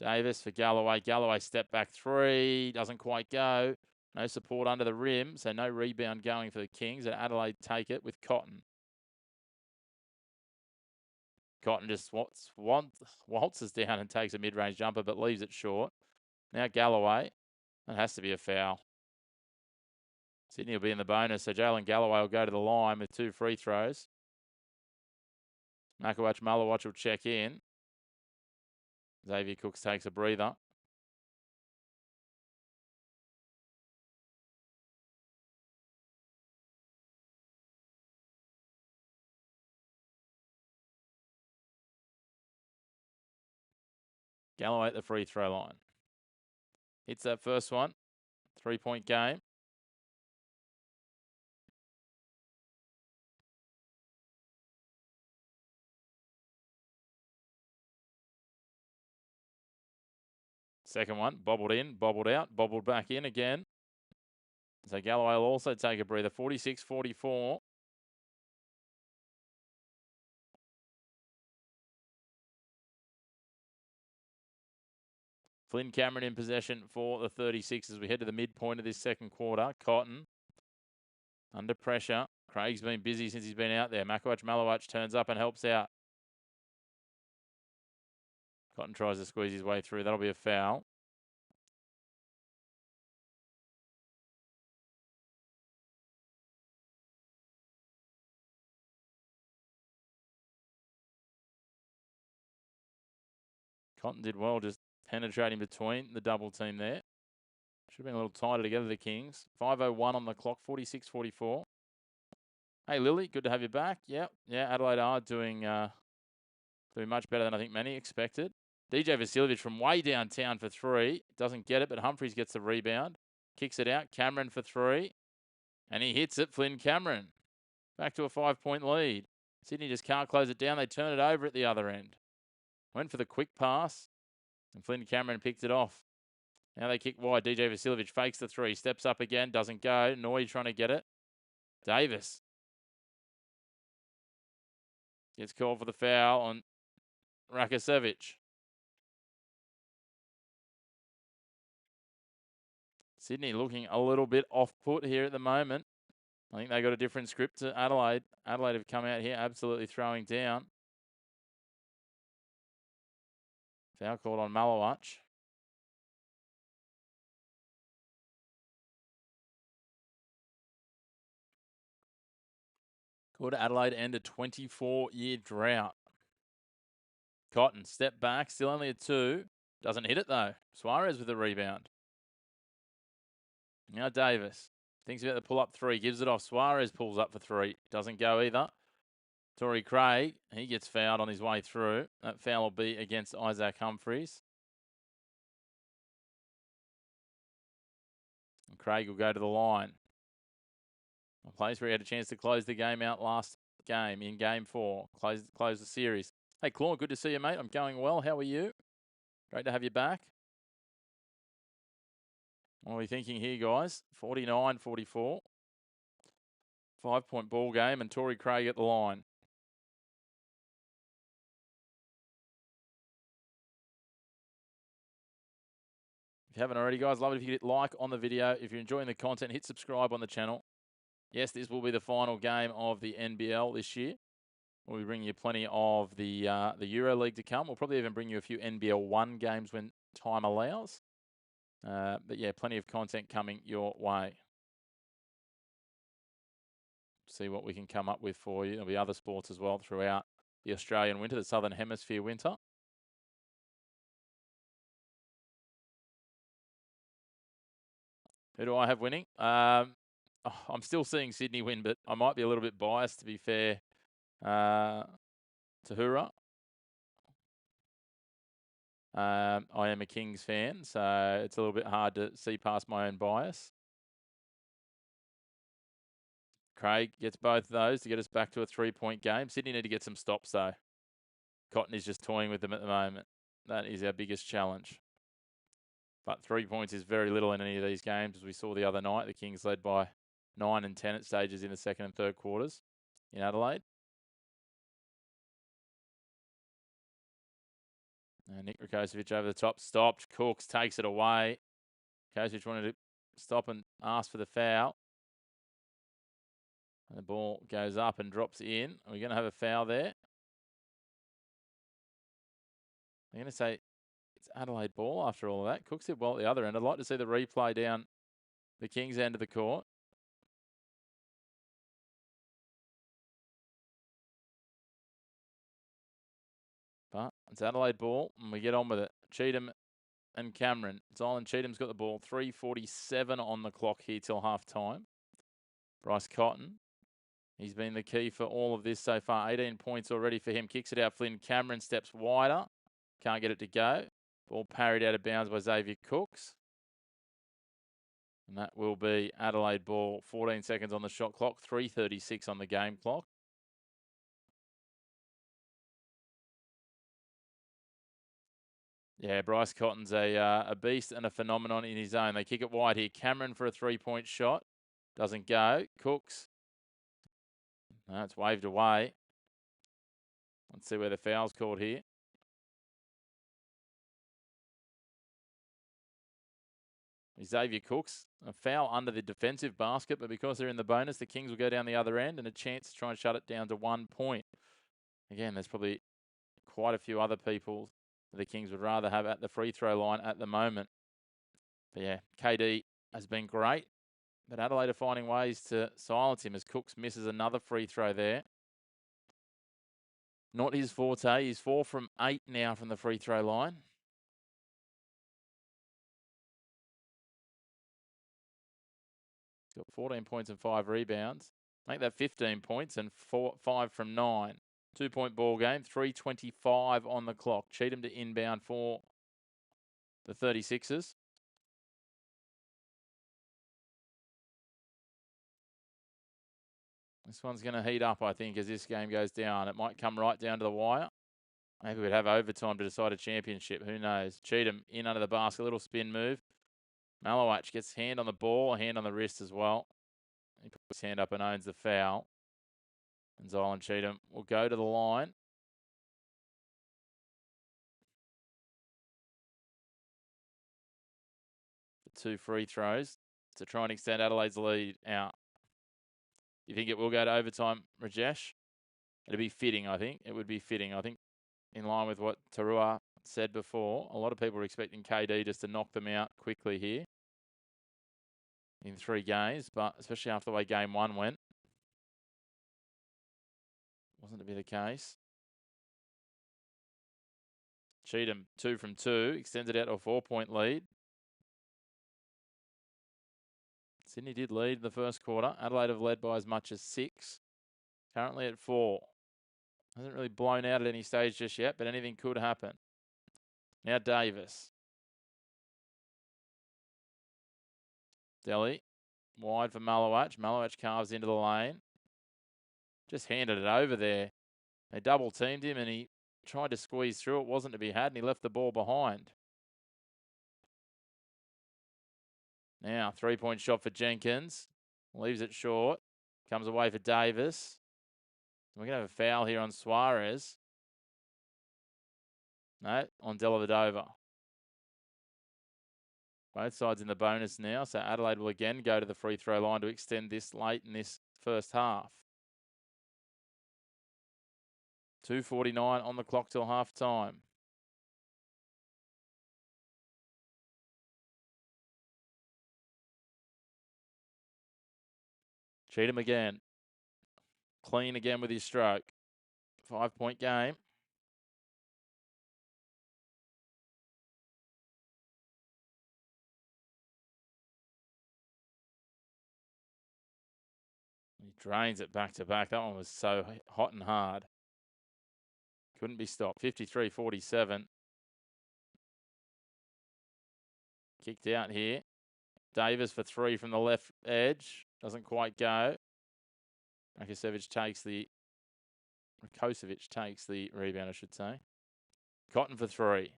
[SPEAKER 1] Davis for Galloway. Galloway step back 3. Doesn't quite go. No support under the rim. So no rebound going for the Kings. And Adelaide take it with Cotton. Cotton just waltzes down and takes a mid-range jumper, but leaves it short. Now Galloway. That has to be a foul. Sydney will be in the bonus, so Jalen Galloway will go to the line with 2 free throws. Watchalong will check in. Xavier Cooks takes a breather. Galloway at the free throw line. Hits that first one. 3-point game. Second one, bobbled in, bobbled out, bobbled back in again. So Galloway will also take a breather. 46-44. Flynn Cameron in possession for the 36 as we head to the midpoint of this second quarter. Cotton under pressure. Craig's been busy since he's been out there. Malowach turns up and helps out. Cotton tries to squeeze his way through. That'll be a foul. Cotton did well, just penetrating between the double team there. Should have been a little tighter together, the Kings. 5:01 on the clock, 46-44. Hey, Lily, good to have you back. Yeah, Adelaide are doing much better than I think many expected. DJ Vasilovic from way downtown for 3. Doesn't get it, but Humphreys gets the rebound. Kicks it out. Cameron for 3. And he hits it. Flynn Cameron. Back to a 5-point lead. Sydney just can't close it down. They turn it over at the other end. Went for the quick pass. And Flynn Cameron picked it off. Now they kick wide. DJ Vasiljevic fakes the three. Steps up again. Doesn't go. Noy trying to get it. Davis gets called for the foul on Rakosevic. Sydney looking a little bit off put here at the moment. I think they got a different script to Adelaide. Adelaide have come out here absolutely throwing down. Foul called on Malawach. Could Adelaide end a 24-year drought? Cotton, step back, still only a 2. Doesn't hit it though. Suarez with the rebound. Now Davis thinks about the pull-up 3, gives it off. Suarez pulls up for 3. Doesn't go either. Torrey Craig, he gets fouled on his way through. That foul will be against Isaac Humphries. And Craig will go to the line. A place where he had a chance to close the game out last game in game 4. Close the series. Hey, Claude, good to see you, mate. I'm going well. How are you? Great to have you back. What are we thinking here, guys? 49-44. 5-point ball game and Torrey Craig at the line. If you haven't already, guys, love it if you hit like on the video. If you're enjoying the content, hit subscribe on the channel. Yes, this will be the final game of the NBL this year. We'll be bringing you plenty of the EuroLeague to come. We'll probably even bring you a few NBL 1 games when time allows. But yeah, plenty of content coming your way. See what we can come up with for you. There'll be other sports as well throughout the Australian winter, the Southern Hemisphere winter. Who do I have winning? I'm still seeing Sydney win, but I might be a little bit biased, to be fair, to Hura. I am a Kings fan, so it's a little bit hard to see past my own bias. Craig gets both of those to get us back to a 3-point game. Sydney need to get some stops, though. Cotton is just toying with them at the moment. That is our biggest challenge. But 3 points is very little in any of these games, as we saw the other night. The Kings led by 9 and 10 at stages in the second and third quarters in Adelaide. And Nick Rakosevic over the top, stopped. Cooks takes it away. Rakosevic wanted to stop and ask for the foul. And the ball goes up and drops in. Are we going to have a foul there? I'm going to say it's Adelaide ball after all of that. Cooks did well at the other end. I'd like to see the replay down the Kings' end of the court. But it's Adelaide ball, and we get on with it. Cheatham and Cameron. Zylan Cheatham's got the ball. 3:47 on the clock here till half-time. Bryce Cotton. He's been the key for all of this so far. 18 points already for him. Kicks it out. Flynn Cameron steps wider. Can't get it to go. Ball parried out of bounds by Xavier Cooks. And that will be Adelaide ball. 14 seconds on the shot clock. 3:36 on the game clock. Yeah, Bryce Cotton's a beast and a phenomenon in his own. They kick it wide here. Cameron for a 3-point shot. Doesn't go. Cooks. No, it's waved away. Let's see where the foul's called here. Xavier Cooks, a foul under the defensive basket, but because they're in the bonus, the Kings will go down the other end and a chance to try and shut it down to 1 point. Again, there's probably quite a few other people the Kings would rather have at the free throw line at the moment. But yeah, KD has been great, but Adelaide are finding ways to silence him as Cooks misses another free throw there. Not his forte. He's 4 from 8 now from the free throw line. Got 14 points and 5 rebounds. Make that 15 points and 5 from 9. 2-point ball game. 3:25 on the clock. Cheatham to inbound for the 36ers. This one's going to heat up, I think, as this game goes down. It might come right down to the wire. Maybe we'd have overtime to decide a championship. Who knows? Cheatham in under the basket. Little spin move. Malowach gets hand on the ball, hand on the wrist as well. He puts his hand up and owns the foul. And Zylan Cheatham will go to the line. For 2 free throws to try and extend Adelaide's lead out. You think it will go to overtime, Rajesh? It'd be fitting, I think. It would be fitting. I think in line with what Tarua said before, a lot of people are expecting KD just to knock them out quickly here in 3 games, but especially after the way game 1 went, wasn't to be the case. Cheatham 2 from 2, extends it out to a 4-point lead. Sydney did lead the first quarter. Adelaide have led by as much as 6. Currently at 4. Hasn't really blown out at any stage just yet, but anything could happen. Now Davis. Delhi. Wide for Malowach. Malowach carves into the lane. Just handed it over there. They double teamed him and he tried to squeeze through. It wasn't to be had and he left the ball behind. Now, 3-point shot for Jenkins. Leaves it short. Comes away for Davis. We're going to have a foul here on Suarez. No, on Dellavedova. Both sides in the bonus now. So Adelaide will again go to the free throw line to extend this late in this first half. 2:49 on the clock till half time. Cheatham again. Clean again with his stroke. 5-point game. He drains it back to back. That one was so hot and hard. Couldn't be stopped. 53-47. Kicked out here. Davis for 3 from the left edge. Doesn't quite go. Rakocevic takes the rebound, I should say. Cotton for 3.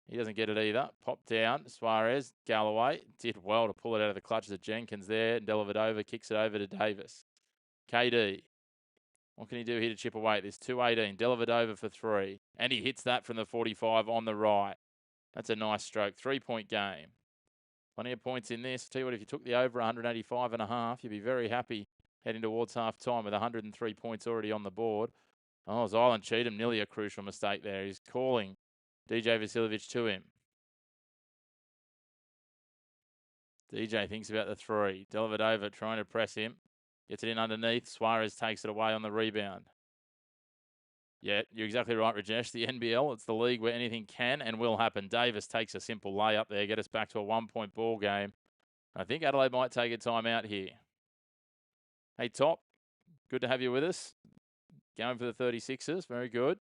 [SPEAKER 1] He doesn't get it either. Pop down. Suarez. Galloway did well to pull it out of the clutches of Jenkins there. Dellavedova kicks it over to Davis. KD. What can he do here to chip away at this? 2:18. Dellavedova for 3. And he hits that from the 45 on the right. That's a nice stroke. 3-point game. Plenty of points in this. I'll tell you what, if you took the over 185.5, you'd be very happy heading towards half time with 103 points already on the board. Oh, Zylan Cheatham, nearly a crucial mistake there. He's calling DJ Vasiljevic to him. DJ thinks about the 3. Dellavedova trying to press him. Gets it in underneath. Suarez takes it away on the rebound. Yeah, you're exactly right, Rajesh. The NBL, it's the league where anything can and will happen. Davis takes a simple layup there, get us back to a 1-point ball game. I think Adelaide might take a time out here. Hey, Top, good to have you with us. Going for the 36ers, very good.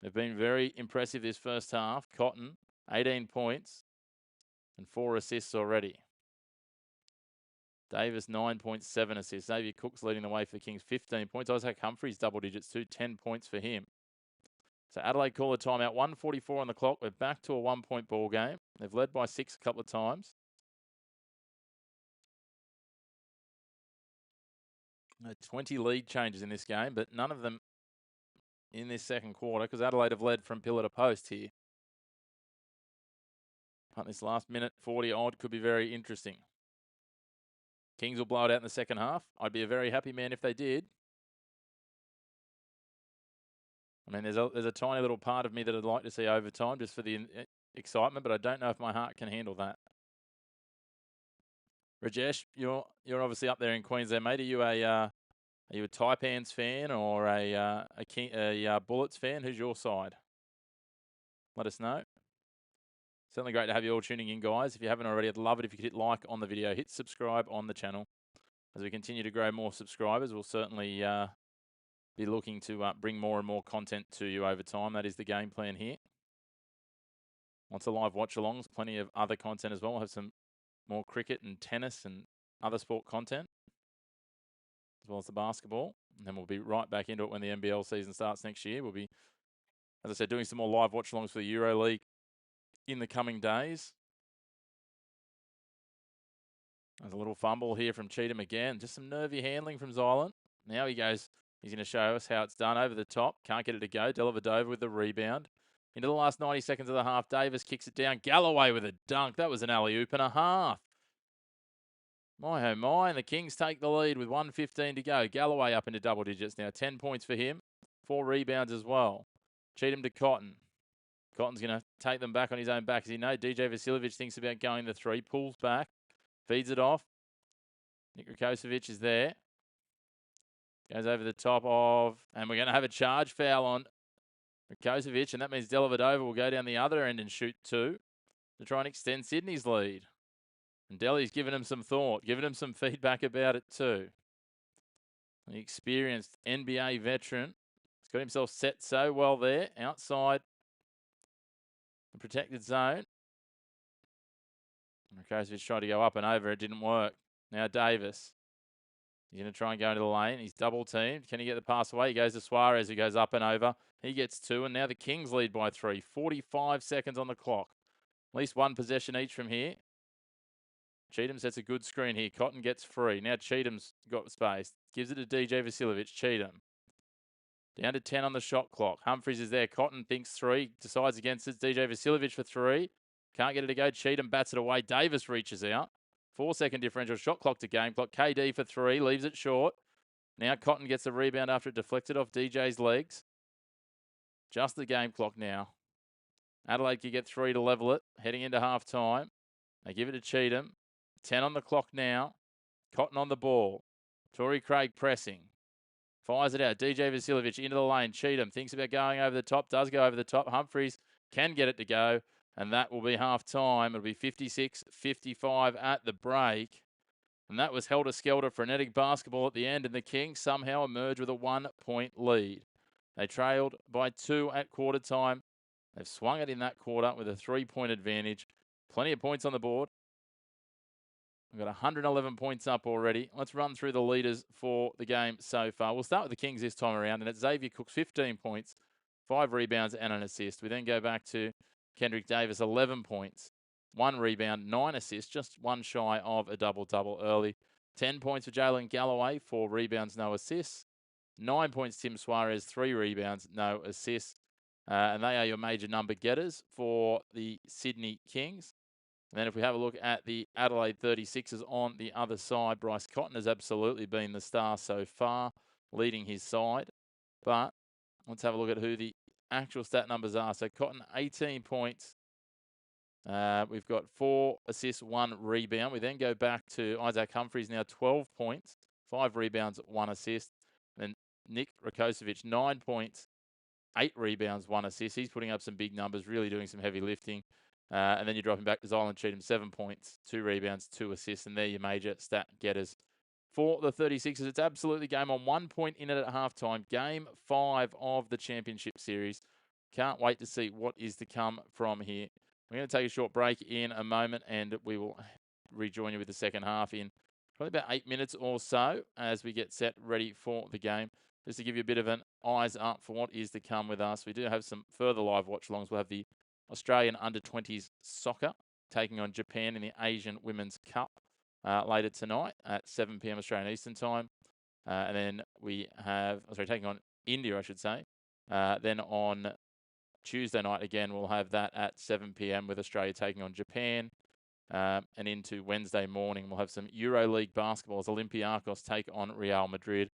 [SPEAKER 1] They've been very impressive this first half. Cotton, 18 points and 4 assists already. Davis, 9.7 assists. Xavier Cook's leading the way for the Kings, 15 points. Isaac Humphries, double digits too, 10 points for him. So Adelaide call a timeout, 1:44 on the clock. We're back to a 1-point ball game. They've led by 6 a couple of times. 20 lead changes in this game, but none of them in this second quarter because Adelaide have led from pillar to post here. But this last minute 40 odd could be very interesting. Kings will blow it out in the second half. I'd be a very happy man if they did. I mean, there's a tiny little part of me that I'd like to see overtime just for the excitement, but I don't know if my heart can handle that. Rajesh, you're obviously up there in Queensland, mate. Are you a Taipans fan or a Bullets fan? Who's your side? Let us know. Certainly great to have you all tuning in, guys. If you haven't already, I'd love it if you could hit like on the video, hit subscribe on the channel. As we continue to grow more subscribers, we'll certainly be looking to bring more and more content to you over time. That is the game plan here. Lots of live watch-alongs, plenty of other content as well. We'll have some more cricket and tennis and other sport content, as well as the basketball. And then we'll be right back into it when the NBL season starts next year. We'll be As I said, doing some more live watch-alongs for the EuroLeague in the coming days. There's a little fumble here from Cheatham again. Just some nervy handling from Zylan. Now he goes. He's going to show us how it's done over the top. Can't get it to go. Dellavedova with the rebound. Into the last 90 seconds of the half, Davis kicks it down. Galloway with a dunk. That was an alley-oop and a half. My, oh my, and the Kings take the lead with 1:15 to go. Galloway up into double digits now. 10 points for him. 4 rebounds as well. Cheatham to Cotton. Cotton's going to take them back on his own back. As you know, DJ Vasiljevic thinks about going the 3. Pulls back. Feeds it off. Nick Rakocevic is there. Goes over the top of, and we're going to have a charge foul on Rakocevic, and that means Dellavedova will go down the other end and shoot 2 to try and extend Sydney's lead. And Delly's given him some thought, given him some feedback about it too. The experienced NBA veteran has got himself set so well there, outside the protected zone. Rakocevic tried to go up and over, it didn't work. Now Davis. He's going to try and go into the lane. He's double teamed. Can he get the pass away? He goes to Suarez, who goes up and over. He gets 2, and now the Kings lead by 3. 45 seconds on the clock. At least 1 possession each from here. Cheatham sets a good screen here. Cotton gets free. Now Cheatham's got space. Gives it to DJ Vasiljevic. Cheatham. Down to 10 on the shot clock. Humphries is there. Cotton thinks 3. Decides against it. DJ Vasiljevic for 3. Can't get it to go. Cheatham bats it away. Davis reaches out. 4-second differential. Shot clock to game clock. KD for 3. Leaves it short. Now Cotton gets the rebound after it deflected off DJ's legs. Just the game clock now. Adelaide could get 3 to level it. Heading into half time. They give it to Cheatham. 10 on the clock now. Cotton on the ball. Torrey Craig pressing. Fires it out. DJ Vasiljevic into the lane. Cheatham thinks about going over the top. Does go over the top. Humphries can get it to go. And that will be half time. It'll be 56-55 at the break. And that was helter-skelter frenetic basketball at the end. And the Kings somehow emerge with a 1-point lead. They trailed by 2 at quarter time. They've swung it in that quarter with a 3-point advantage. Plenty of points on the board. We've got 111 points up already. Let's run through the leaders for the game so far. We'll start with the Kings this time around. And it's Xavier Cooks, 15 points, 5 rebounds and an assist. We then go back to Kendric Davis, 11 points, 1 rebound, 9 assists, just 1 shy of a double-double early. 10 points for Jalen Galloway, 4 rebounds, no assists. 9 points, Tim Suarez, 3 rebounds, no assists. And they are your major number getters for the Sydney Kings. And then if we have a look at the Adelaide 36ers on the other side, Bryce Cotton has absolutely been the star so far, leading his side. But let's have a look at who the actual stat numbers are. So Cotton, 18 points. We've got 4 assists, 1 rebound. We then go back to Isaac Humphries, now 12 points, 5 rebounds, 1 assist. Then Nick Rakocevic, 9 points, 8 rebounds, 1 assist. He's putting up some big numbers, really doing some heavy lifting. And then you're dropping back to Zylan Cheatham, 7 points, 2 rebounds, 2 assists. And they're your major stat getters for the 36ers. It's absolutely game on. 1 point in it at halftime. Game 5 of the championship series. Can't wait to see what is to come from here. We're going to take a short break in a moment, and we will rejoin you with the second half in probably about 8 minutes or so as we get set ready for the game. Just to give you a bit of an eyes up for what is to come with us. We do have some further live watch-alongs. We'll have the Australian under-20s soccer taking on Japan in the Asian Women's Cup later tonight at 7 p.m. Australian Eastern Time. And then we have, taking on India, I should say. Then on Tuesday night, again, we'll have that at 7 p.m. with Australia taking on Japan. And into Wednesday morning, we'll have some EuroLeague basketball as Olympiacos take on Real Madrid.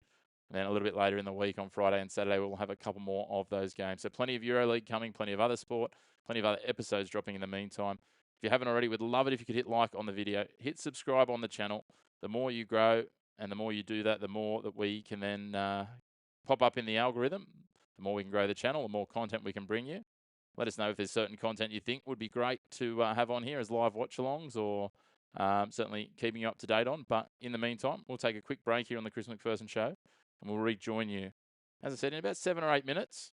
[SPEAKER 1] And then a little bit later in the week on Friday and Saturday, we'll have a couple more of those games. So plenty of EuroLeague coming, plenty of other sport, plenty of other episodes dropping in the meantime. If you haven't already, we'd love it if you could hit like on the video. Hit subscribe on the channel. The more you grow and the more you do that, the more that we can then pop up in the algorithm. The more we can grow the channel, the more content we can bring you. Let us know if there's certain content you think would be great to have on here as live watch-alongs or certainly keeping you up to date on. But in the meantime, we'll take a quick break here on the Chris McPherson Show and we'll rejoin you, as I said, in about 7 or 8 minutes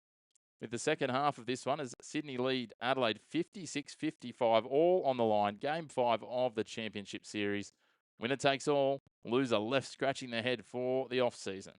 [SPEAKER 1] with the second half of this one as Sydney lead Adelaide 56-55, all on the line. Game 5 of the championship series. Winner takes all, loser left scratching their head for the off-season.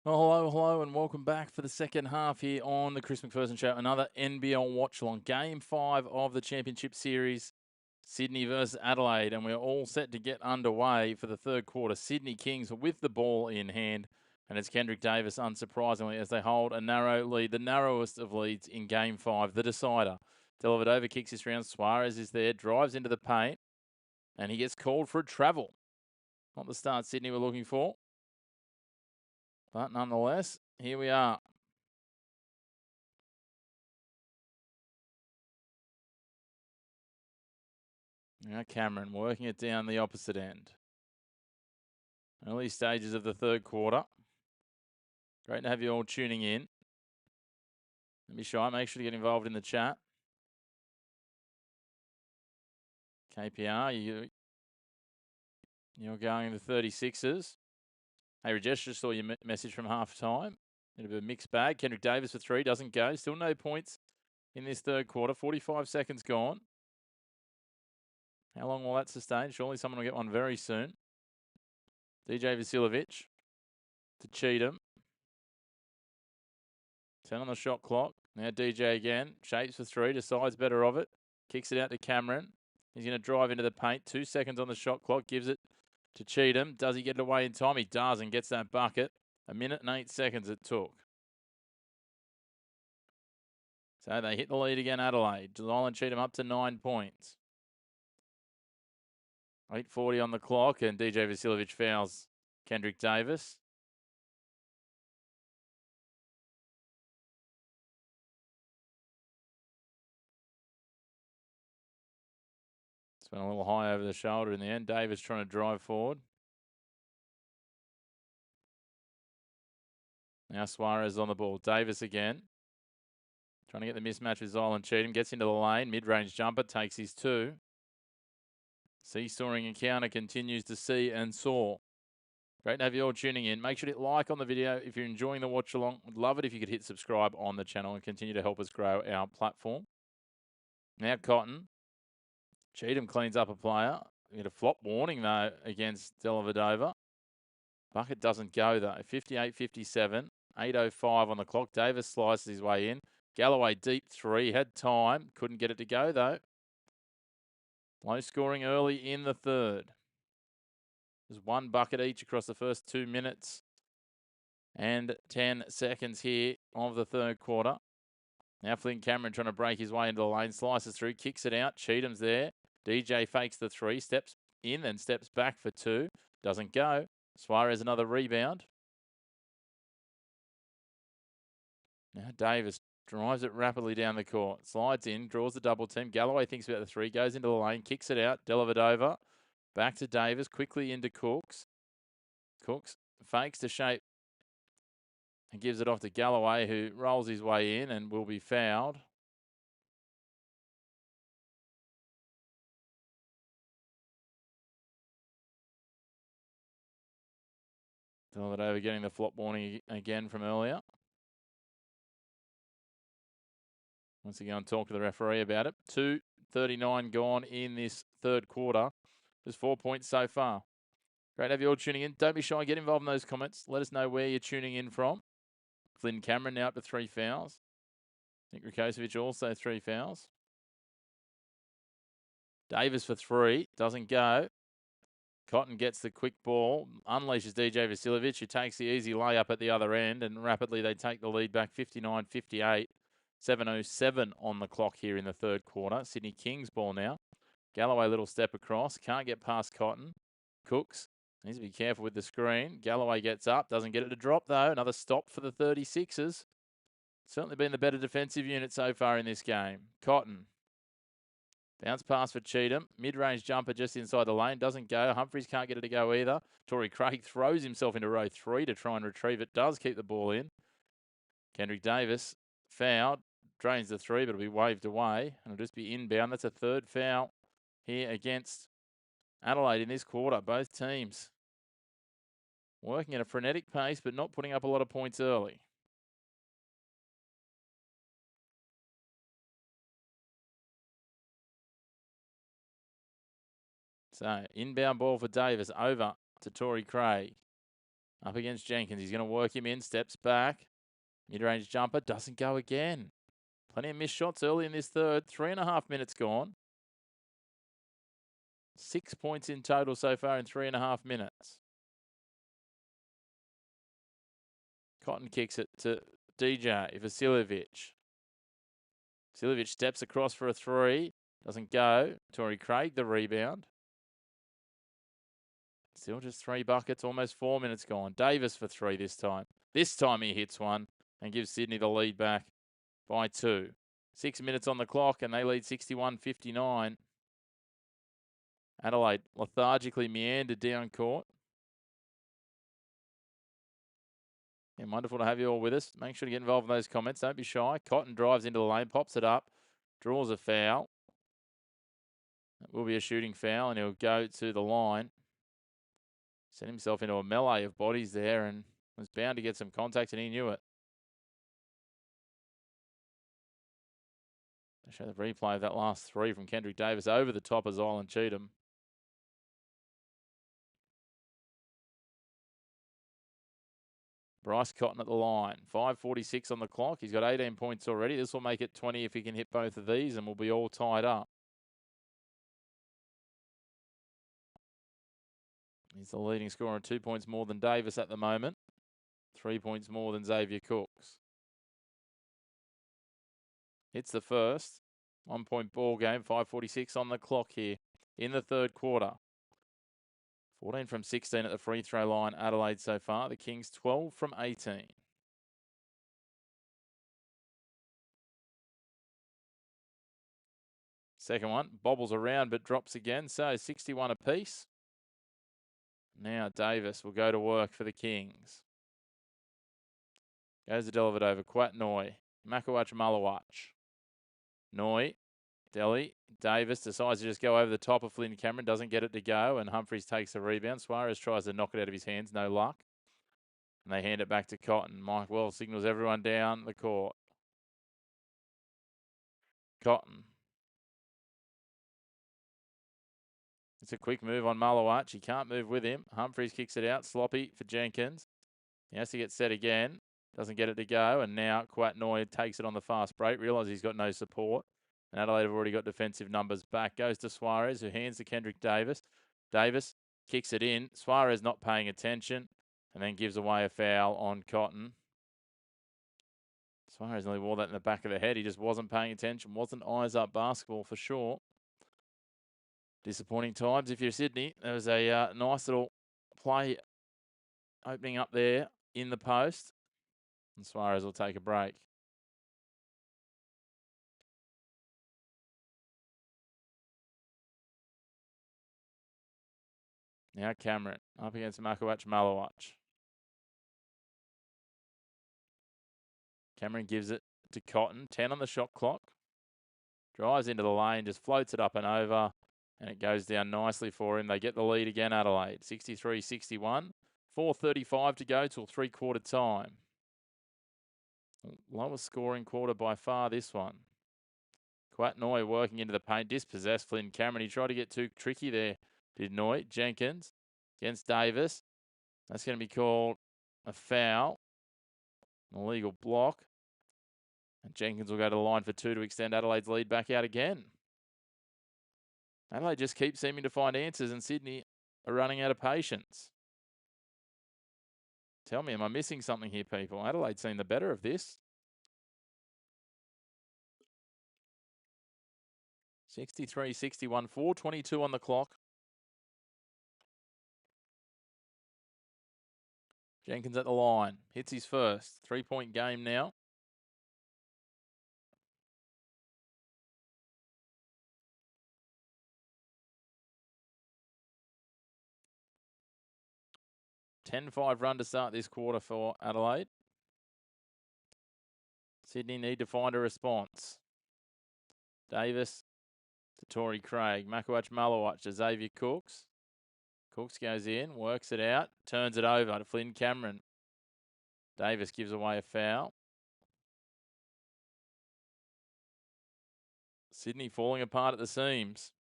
[SPEAKER 1] Well, hello, and welcome back for the second half here on the Chris McPherson Show. Another NBL Watchalong, Game 5 of the Championship Series, Sydney versus Adelaide, and we're all set to get underway for the third quarter. Sydney Kings with the ball in hand, and it's Kendric Davis, unsurprisingly, as they hold a narrow lead, the narrowest of leads in Game 5, the decider. Dellavedova kicks this round. Suarez is there, drives into the paint, and he gets called for a travel. Not the start Sydney were looking for. But nonetheless, here we are. Now Cameron working it down the opposite end. Early stages of the third quarter. Great to have you all tuning in. Don't be shy. Make sure to get involved in the chat. KPR, you're going to the 36ers. Hey, Rajesh, just saw your message from half time. Bit of a mixed bag. Kendric Davis for 3 doesn't go. Still no points in this third quarter. 45 seconds gone. How long will that sustain? Surely someone will get one very soon. DJ Vasiljevic to Cheatham. 10 on the shot clock. Now DJ again. Shapes for 3. Decides better of it. Kicks it out to Cameron. He's going to drive into the paint. 2 seconds on the shot clock. Gives it to Cheatham. Does he get it away in time? He does and gets that bucket. 1 minute and 8 seconds it took. So they hit the lead again, Adelaide. Island Cheatham up to 9 points. 8:40 on the clock, and DJ Vasiljevic fouls Kendric Davis. It's been a little high over the shoulder in the end. Davis trying to drive forward. Now Suarez on the ball. Davis again. Trying to get the mismatch with Island Cheatham. Gets into the lane. Mid-range jumper. Takes his 2. Seesawing encounter continues to see and soar. Great to have you all tuning in. Make sure to hit like on the video if you're enjoying the watch along. Would love it if you could hit subscribe on the channel and continue to help us grow our platform. Now Cotton. Cheatham cleans up a player. We get a flop warning, though, against Dellavedova. Bucket doesn't go, though. 58-57. 8:05 on the clock. Davis slices his way in. Galloway deep 3. Had time. Couldn't get it to go, though. Low scoring early in the third. There's 1 bucket each across the first 2 minutes and 10 seconds here of the third quarter. Now Flynn Cameron trying to break his way into the lane. Slices through. Kicks it out. Cheatham's there. DJ fakes the 3. Steps in, then steps back for 2. Doesn't go. Suarez another rebound. Now Davis drives it rapidly down the court. Slides in, draws the double team. Galloway thinks about the 3, goes into the lane, kicks it out. Dellavedova back to Davis, quickly into Cooks. Cooks fakes to shape and gives it off to Galloway, who rolls his way in and will be fouled. Dellavedova getting the flop warning again from earlier. Once again, talk to the referee about it. 2:39 gone in this third quarter. There's 4 points so far. Great to have you all tuning in. Don't be shy. Get involved in those comments. Let us know where you're tuning in from. Flynn Cameron now up to 3 fouls. Nick Rakocevic also 3 fouls. Davis for 3. Doesn't go. Cotton gets the quick ball. Unleashes DJ Vasiljevic, who takes the easy layup at the other end. And rapidly they take the lead back 59-58. 7:07 on the clock here in the third quarter. Sydney Kings ball now. Galloway little step across. Can't get past Cotton. Cooks needs to be careful with the screen. Galloway gets up. Doesn't get it to drop, though. Another stop for the 36ers. Certainly been the better defensive unit so far in this game. Cotton. Bounce pass for Cheatham. Mid-range jumper just inside the lane. Doesn't go. Humphries can't get it to go either. Torrey Craig throws himself into row 3 to try and retrieve it. Does keep the ball in. Kendric Davis fouled. Drains the 3, but it'll be waved away. And it'll just be inbound. That's a 3rd foul here against Adelaide in this quarter. Both teams working at a frenetic pace, but not putting up a lot of points early. So, inbound ball for Davis over to Torrey Craig. Up against Jenkins. He's going to work him in. Steps back. Mid-range jumper. Doesn't go again. Plenty of missed shots early in this third. 3.5 minutes gone. 6 points in total so far in 3.5 minutes. Cotton kicks it to DJ Vasiljevic. Vasiljevic steps across for a three. Doesn't go. Torrey Craig the rebound. Still just 3 buckets. Almost 4 minutes gone. Davis for 3 this time. This time he hits one and gives Sydney the lead back by 2. 6 minutes on the clock and they lead 61-59. Adelaide lethargically meandered down court. And wonderful to have you all with us. Make sure to get involved in those comments. Don't be shy. Cotton drives into the lane, pops it up, draws a foul. It will be a shooting foul, and he'll go to the line. Set himself into a melee of bodies there and was bound to get some contact, and he knew it. I'll show the replay of that last three from Kendric Davis over the top of Zylan Cheatham. Bryce Cotton at the line. 5:46 on the clock. He's got 18 points already. This will make it 20 if he can hit both of these, and we'll be all tied up. He's the leading scorer, 2 points more than Davis at the moment. 3 points more than Xavier Cooks. It's the first. 1 point ball game. 5:46 on the clock here in the third quarter. 14 from 16 at the free throw line, Adelaide so far. The Kings 12 from 18. Second one, bobbles around but drops again. So 61 apiece. Now Davis will go to work for the Kings. Goes to Dellavedova, Quat Noy, Makawach Malawach. Noy, Delhi, Davis decides to just go over the top of Flynn Cameron, doesn't get it to go, and Humphries takes the rebound. Suarez tries to knock it out of his hands, no luck. And they hand it back to Cotton. Mike Wells signals everyone down the court. Cotton. It's a quick move on Malawach. He can't move with him. Humphries kicks it out. Sloppy for Jenkins. He has to get set again. Doesn't get it to go. And now Quat Noy takes it on the fast break. Realises he's got no support. And Adelaide have already got defensive numbers back. Goes to Suarez, who hands to Kendric Davis. Davis kicks it in. Suarez not paying attention. And then gives away a foul on Cotton. Suarez nearly wore that in the back of the head. He just wasn't paying attention. Wasn't eyes up basketball for sure. Disappointing times if you're Sydney. There was a nice little play opening up there in the post. And Suarez will take a break. Now Cameron up against Makawach Malawach. Cameron gives it to Cotton. 10 on the shot clock. Drives into the lane, just floats it up and over. And it goes down nicely for him. They get the lead again, Adelaide. 63-61. 4:35 to go till three-quarter time. Lowest scoring quarter by far, this one. Quat Noy working into the paint. Dispossessed Flynn Cameron. He tried to get too tricky there, did Noy. Jenkins against Davis. That's going to be called a foul. An illegal block. And Jenkins will go to the line for 2 to extend Adelaide's lead back out again. Adelaide just keeps seeming to find answers, and Sydney are running out of patience. Tell me, am I missing something here, people? Adelaide's seen the better of this. 63-61, 4:22 on the clock. Jenkins at the line. Hits his first. 3-point game now. (10-5) run to start this quarter for Adelaide. Sydney need to find a response. Davis to Torrey Craig. Makawach Malawach to Xavier Cooks. Cooks goes in, works it out, turns it over to Flynn Cameron. Davis gives away a foul. Sydney falling apart at the seams.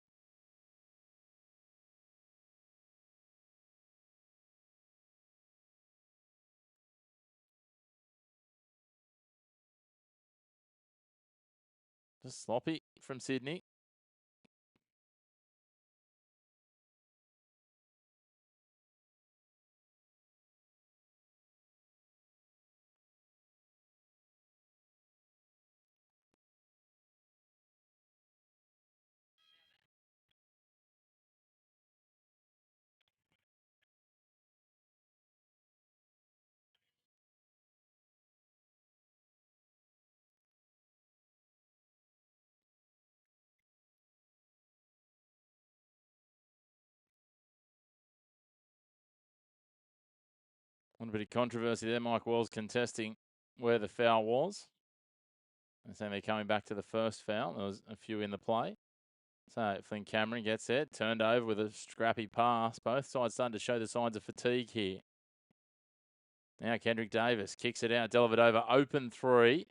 [SPEAKER 1] Just sloppy from Sydney. A little bit of controversy there. Mike Wells contesting where the foul was. And saying they're coming back to the first foul. There was a few in the play. So Flynn Cameron gets it, turned over with a scrappy pass. Both sides starting to show the signs of fatigue here. Now Kendric Davis kicks it out. Dellavedova open three,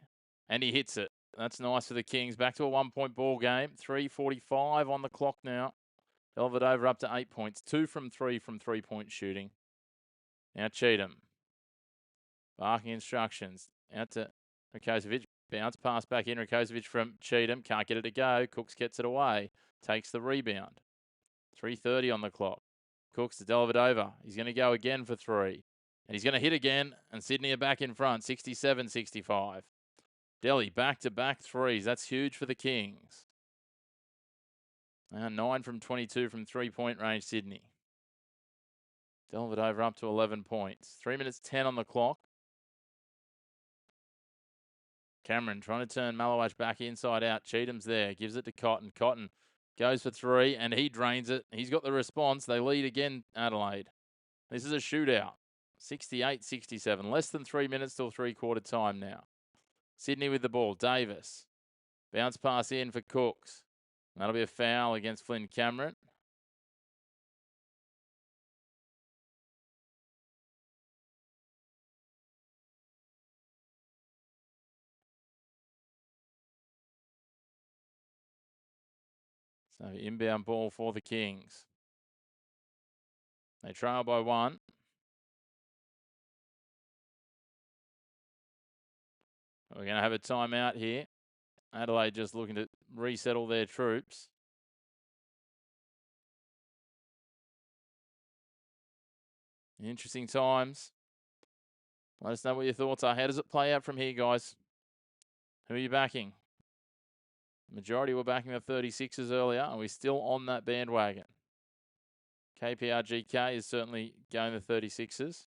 [SPEAKER 1] and he hits it. That's nice for the Kings. Back to a 1-point ball game. 3:45 on the clock now. Dellavedova up to 8 points. 2 from 3 from three-point shooting. Now Cheatham. Barking instructions. Out to Rakocevic. Bounce pass back in. Rakocevic from Cheatham. Can't get it to go. Cooks gets it away. Takes the rebound. 3:30 on the clock. Cooks to Dellavedova. He's going to go again for 3. And he's going to hit again. And Sydney are back in front. 67-65. Delhi back-to-back threes. That's huge for the Kings. 9 from 22 from three-point range, Sydney. Dellavedova up to 11 points. 3 minutes 10 on the clock. Cameron trying to turn Malawash back inside out. Cheatham's there. Gives it to Cotton. Cotton goes for 3, and he drains it. He's got the response. They lead again, Adelaide. This is a shootout. 68-67. Less than 3 minutes till three-quarter time now. Sydney with the ball. Davis. Bounce pass in for Cooks. That'll be a foul against Flynn Cameron. So inbound ball for the Kings. They trail by 1. We're going to have a timeout here. Adelaide just looking to resettle their troops. Interesting times. Let us know what your thoughts are. How does it play out from here, guys? Who are you backing? Majority were backing the 36ers earlier. Are we still on that bandwagon? KPRGK is certainly going the 36ers.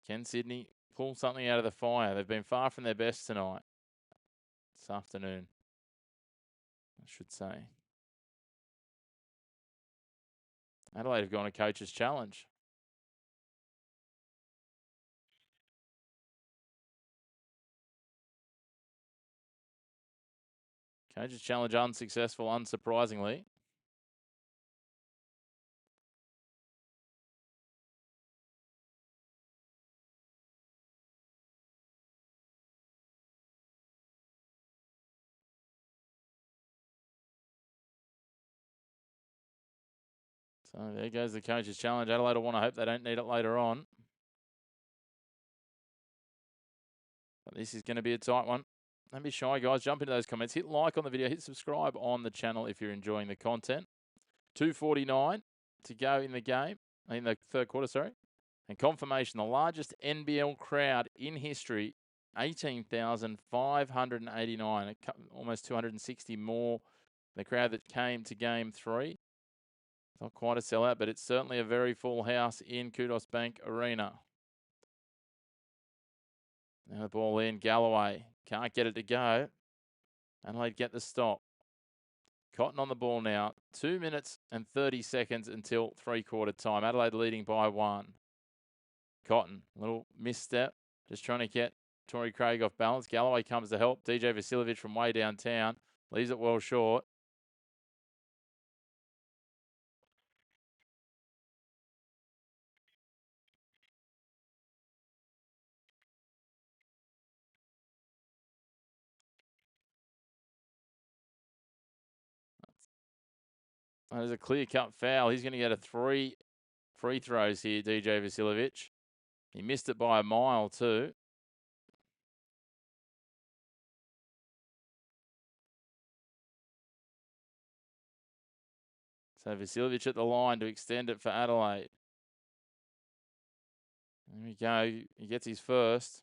[SPEAKER 1] Can Sydney pull something out of the fire? They've been far from their best tonight. This afternoon, I should say. Adelaide have gone a coach's challenge. Coach's challenge unsuccessful, unsurprisingly. So there goes the coach's challenge. Adelaide will want to hope they don't need it later on. But this is going to be a tight one. Don't be shy, guys. Jump into those comments. Hit like on the video. Hit subscribe on the channel if you're enjoying the content. 2:49 to go in the game. In the third quarter, sorry. And confirmation, the largest NBL crowd in history, 18,589. Almost 260 more than the crowd that came to Game 3. Not quite a sellout, but it's certainly a very full house in Kudos Bank Arena. Now the ball in. Galloway can't get it to go. Adelaide get the stop. Cotton on the ball now. 2 minutes and 30 seconds until three-quarter time. Adelaide leading by 1. Cotton, little misstep. Just trying to get Torrey Craig off balance. Galloway comes to help. DJ Vasiljevic from way downtown. Leaves it well short. There's a clear-cut foul. He's going to get a 3 free throws here, DJ Vasiljevic. He missed it by a mile too. So Vasiljevic at the line to extend it for Adelaide. There we go. He gets his first.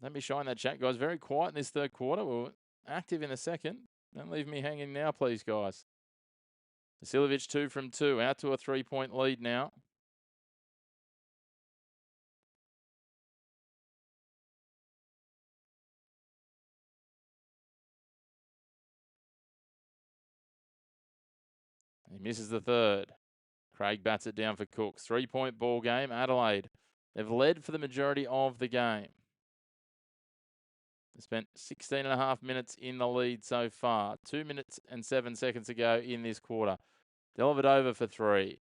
[SPEAKER 1] Let me shine that chat, guys. Very quiet in this third quarter. We're active in the second. Don't leave me hanging now, please, guys. Vasiljevic 2 from 2. Out to a 3-point lead now. He misses the third. Craig bats it down for Cooks. 3-point ball game. Adelaide. They've led for the majority of the game. They spent 16.5 minutes in the lead so far. 2 minutes and 7 seconds to go in this quarter. Dellavedova for 3.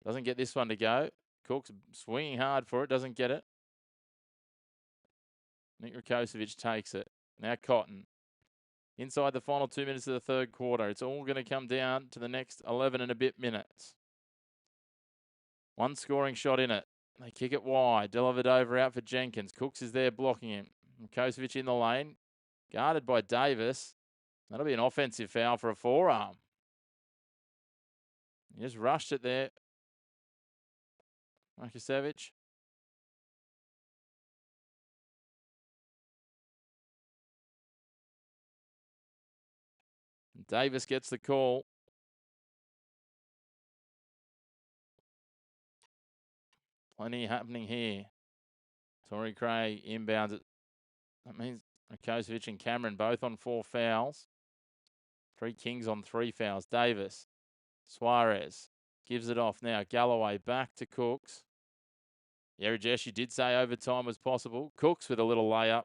[SPEAKER 1] Doesn't get this one to go. Cooks swinging hard for it. Doesn't get it. Nick Rakocevic takes it. Now Cotton. Inside the final 2 minutes of the third quarter. It's all going to come down to the next 11 and a bit minutes. One scoring shot in it. They kick it wide. Dellavedova out for Jenkins. Cooks is there blocking him. Rakocevic in the lane. Guarded by Davis. That'll be an offensive foul for a forearm. He just rushed it there. Rakocevic. Davis gets the call. Plenty happening here. Torrey Craig inbounds it. That means Rakocevic and Cameron both on 4 fouls. 3 Kings on 3 fouls. Davis. Suarez gives it off now. Galloway back to Cooks. Yeah, Rajesh, you did say overtime was possible. Cooks with a little layup.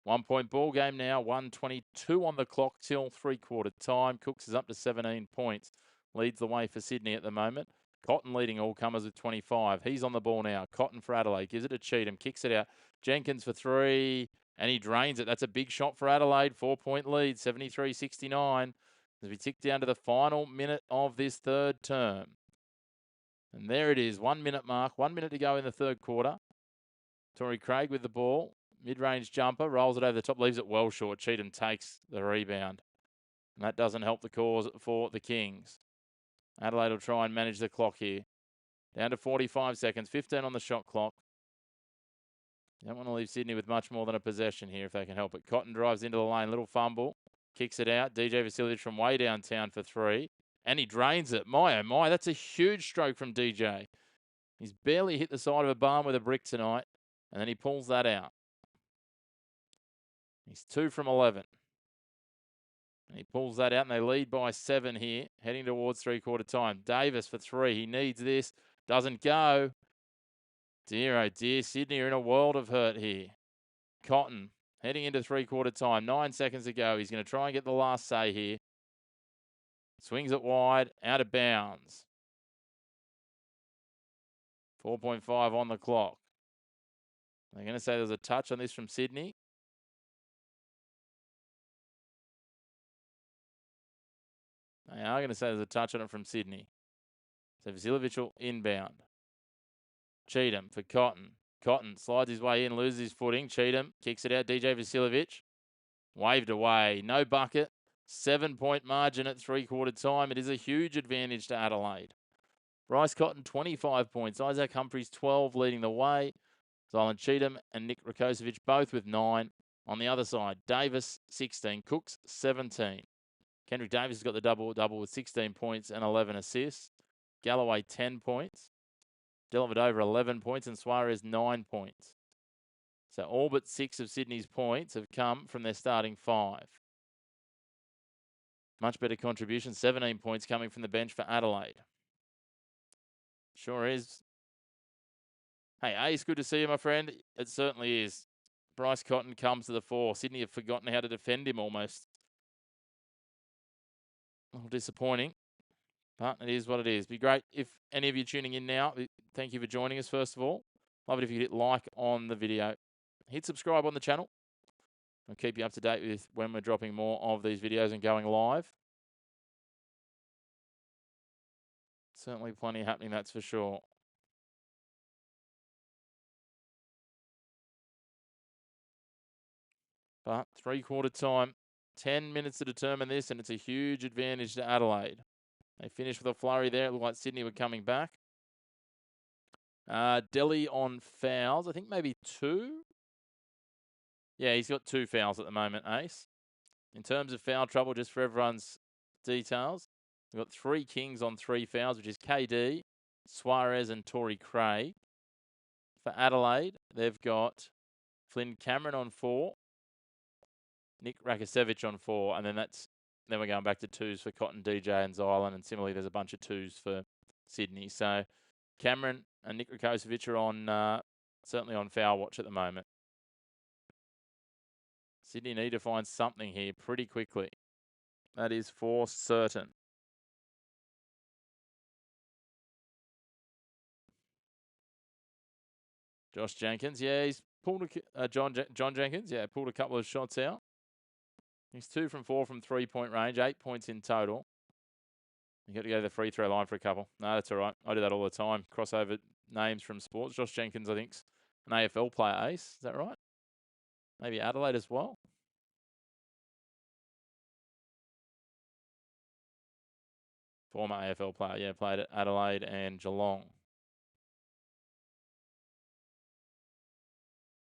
[SPEAKER 1] 1-point ball game now. 1:22 on the clock till 3-quarter time. Cooks is up to 17 points. Leads the way for Sydney at the moment. Cotton leading all comers with 25. He's on the ball now. Cotton for Adelaide. Gives it to Cheatham. Kicks it out. Jenkins for 3. And he drains it. That's a big shot for Adelaide. 4-point lead. 73-69. As we tick down to the final minute of this third term. And there it is. 1 minute mark. 1 minute to go in the third quarter. Torrey Craig with the ball. Mid-range jumper. Rolls it over the top. Leaves it well short. Cheatham takes the rebound. And that doesn't help the cause for the Kings. Adelaide will try and manage the clock here. Down to 45 seconds. 15 on the shot clock. You don't want to leave Sydney with much more than a possession here if they can help it. Cotton drives into the lane. Little fumble. Kicks it out. DJ Vasiljevic from way downtown for 3. And he drains it. My, oh my. That's a huge stroke from DJ. He's barely hit the side of a barn with a brick tonight. And then he pulls that out. He's 2 from 11. And he pulls that out, and they lead by 7 here, heading towards 3-quarter time. Davis for 3. He needs this. Doesn't go. Dear, oh dear. Sydney are in a world of hurt here. Cotton heading into 3-quarter time. 9 seconds to go. He's going to try and get the last say here. Swings it wide. Out of bounds. 4.5 on the clock. They're going to say there's a touch on this from Sydney. They are going to say there's a touch on it from Sydney. So Vasiljevic will inbound. Cheatham for Cotton. Cotton slides his way in, loses his footing. Cheatham kicks it out. DJ Vasiljevic waved away. No bucket. 7-point margin at 3-quarter time. It is a huge advantage to Adelaide. Bryce Cotton, 25 points. Isaac Humphries, 12, leading the way. Zylan Cheatham and Nick Rakocevic both with 9. On the other side, Davis, 16. Cooks, 17. Kendric Davis has got the double-double with 16 points and 11 assists. Galloway, 10 points. Dellavedova, 11 points. And Suarez, 9 points. So all but 6 of Sydney's points have come from their starting 5. Much better contribution. 17 points coming from the bench for Adelaide. Sure is. Hey, Ace, good to see you, my friend. It certainly is. Bryce Cotton comes to the fore. Sydney have forgotten how to defend him almost. A little disappointing, but it is what it is. Be great if any of you tuning in now. Thank you for joining us, first of all. Love it if you hit like on the video. Hit subscribe on the channel. I'll keep you up to date with when we're dropping more of these videos and going live. Certainly plenty happening, that's for sure. But 3-quarter time, 10 minutes to determine this, and it's a huge advantage to Adelaide. They finished with a flurry there. It looked like Sydney were coming back. Delhi on fouls. I think maybe 2. Yeah, he's got 2 fouls at the moment, Ace. In terms of foul trouble, just for everyone's details, we've got 3 Kings on 3 fouls, which is KD, Suarez, and Torrey Craig. For Adelaide, they've got Flynn Cameron on 4, Nick Rakosevich on 4, and then we're going back to 2s for Cotton, DJ, and Zylan, and similarly, there's a bunch of 2s for Sydney. So Cameron and Nick Rakosevich are on certainly on foul watch at the moment. Sydney need to find something here pretty quickly. That is for certain. Josh Jenkins, yeah, he's pulled John Jenkins, yeah, pulled a couple of shots out. He's 2 from 4 from 3-point range, 8 points in total. You got to go to the free throw line for a couple. No, that's all right. I do that all the time. Crossover names from sports. Josh Jenkins, I think, is an AFL player, Ace. Is that right? Maybe Adelaide as well. Former AFL player, yeah, played at Adelaide and Geelong.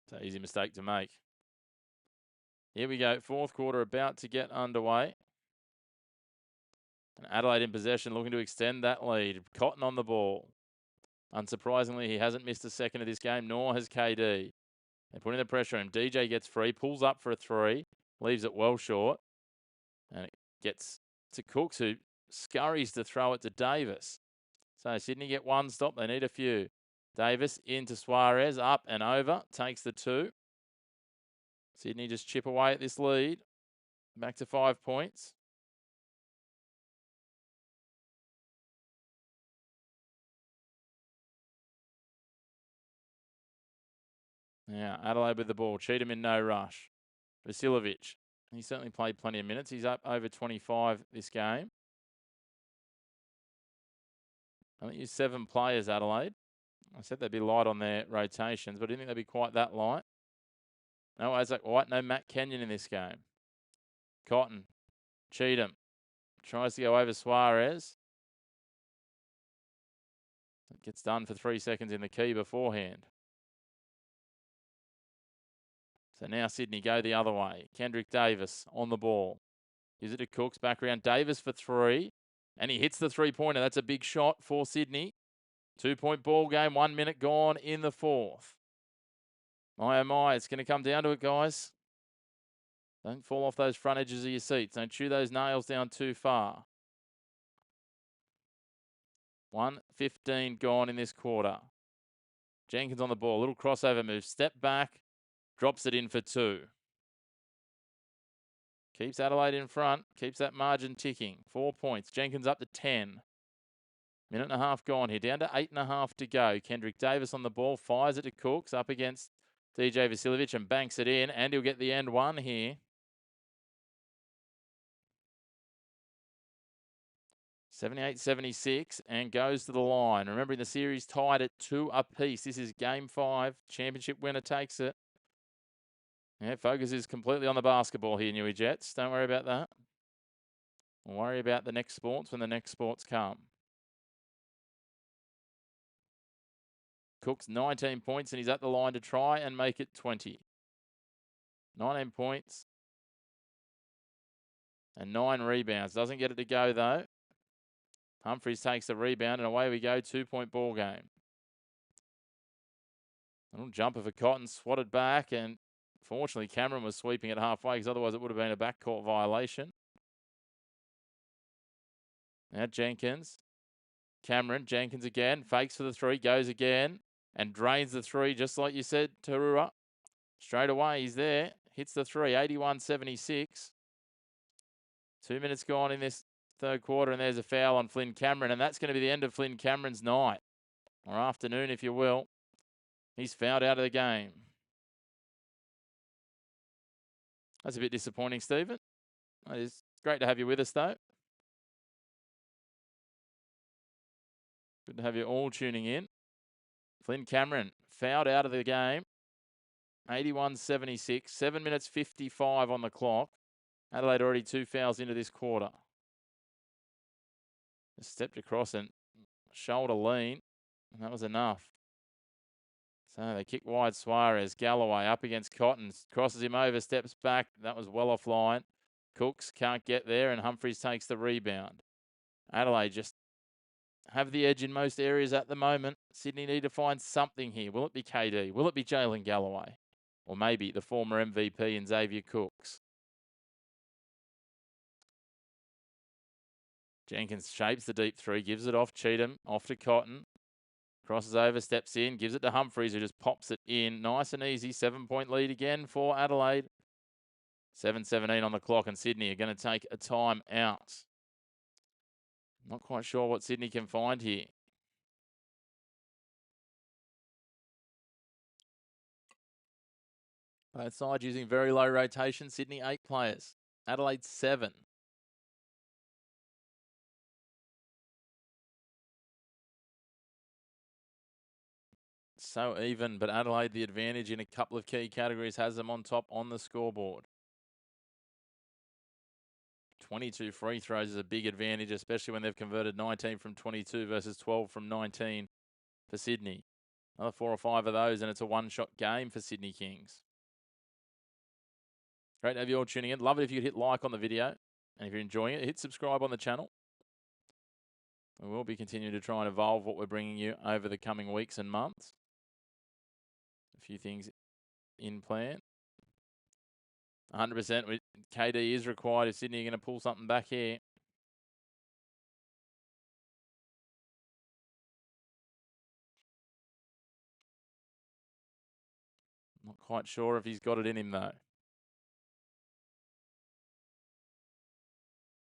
[SPEAKER 1] It's an easy mistake to make. Here we go. 4th quarter about to get underway. And Adelaide in possession, looking to extend that lead. Cotton on the ball. Unsurprisingly, he hasn't missed a second of this game, nor has KD. They're putting the pressure on him. DJ gets free, pulls up for a 3, leaves it well short. And it gets to Cooks, who scurries to throw it to Davis. So Sydney get 1 stop. They need a few. Davis into Suarez, up and over, takes the 2. Sydney just chip away at this lead. Back to 5 points. Now, Adelaide with the ball. Cheatham in no rush. Vasiljevic. He certainly played plenty of minutes. He's up over 25 this game. I think he's 7 players, Adelaide. I said they'd be light on their rotations, but I didn't think they'd be quite that light. No Isaac White, no Matt Kenyon in this game. Cotton. Cheatham. Tries to go over Suarez. It gets done for 3 seconds in the key beforehand. So now Sydney go the other way. Kendric Davis on the ball. Gives it to Cooks, back around Davis for 3. And he hits the 3-pointer. That's a big shot for Sydney. 2-point ball game, 1 minute gone in the 4th. My, oh my, it's going to come down to it, guys. Don't fall off those front edges of your seats. Don't chew those nails down too far. 1:15 gone in this quarter. Jenkins on the ball. Little crossover move. Step back. Drops it in for 2. Keeps Adelaide in front. Keeps that margin ticking. 4 points. Jenkins up to 10. Minute and a half gone here. Down to 8.5 to go. Kendric Davis on the ball. Fires it to Cooks. Up against DJ Vasiljevic and banks it in. And he'll get the end 1 here. 78-76 and goes to the line. Remembering the series tied at 2 apiece. This is game 5. Championship winner takes it. Yeah, focus is completely on the basketball here, Newey Jets. Don't worry about that. We'll worry about the next sports when the next sports come. Cook's 19 points and he's at the line to try and make it 20. 19 points and 9 rebounds. Doesn't get it to go though. Humphries takes the rebound and away we go. 2-point ball game. A little jumper for Cotton, swatted back, and fortunately Cameron was sweeping it halfway because otherwise it would have been a backcourt violation. Now Jenkins. Cameron, Jenkins again, fakes for the 3, goes again, and drains the 3 just like you said, Tarura. Straight away, he's there. Hits the 3, 81-76. 2 minutes gone in this 3rd quarter, and there's a foul on Flynn Cameron, and that's going to be the end of Flynn Cameron's night, or afternoon, if you will. He's fouled out of the game. That's a bit disappointing, Stephen. It's great to have you with us, though. Good to have you all tuning in. Flynn Cameron fouled out of the game. 81-76. 7 minutes 55 on the clock. Adelaide already 2 fouls into this quarter. Just stepped across and shoulder lean, and that was enough. So they kick wide. Suarez, Galloway up against Cotton, crosses him over, steps back. That was well offline. Cooks can't get there, and Humphries takes the rebound. Adelaide just have the edge in most areas at the moment. Sydney need to find something here. Will it be KD? Will it be Jalen Galloway? Or maybe the former MVP and Xavier Cooks? Jenkins shapes the deep three, gives it off Cheatham, off to Cotton. Crosses over, steps in, gives it to Humphries, who just pops it in. Nice and easy. 7-point lead again for Adelaide. 7:17 on the clock, and Sydney are going to take a time out. Not quite sure what Sydney can find here. Both sides using very low rotation. Sydney 8 players. Adelaide 7. So even, but Adelaide, the advantage in a couple of key categories, has them on top on the scoreboard. 22 free throws is a big advantage, especially when they've converted 19 from 22 versus 12 from 19 for Sydney. Another 4 or 5 of those, and it's a one-shot game for Sydney Kings. Great to have you all tuning in. Love it if you could hit like on the video. And if you're enjoying it, hit subscribe on the channel. We will be continuing to try and evolve what we're bringing you over the coming weeks and months. A few things in plan. 100%. KD is required if Sydney are going to pull something back here. Not quite sure if he's got it in him, though.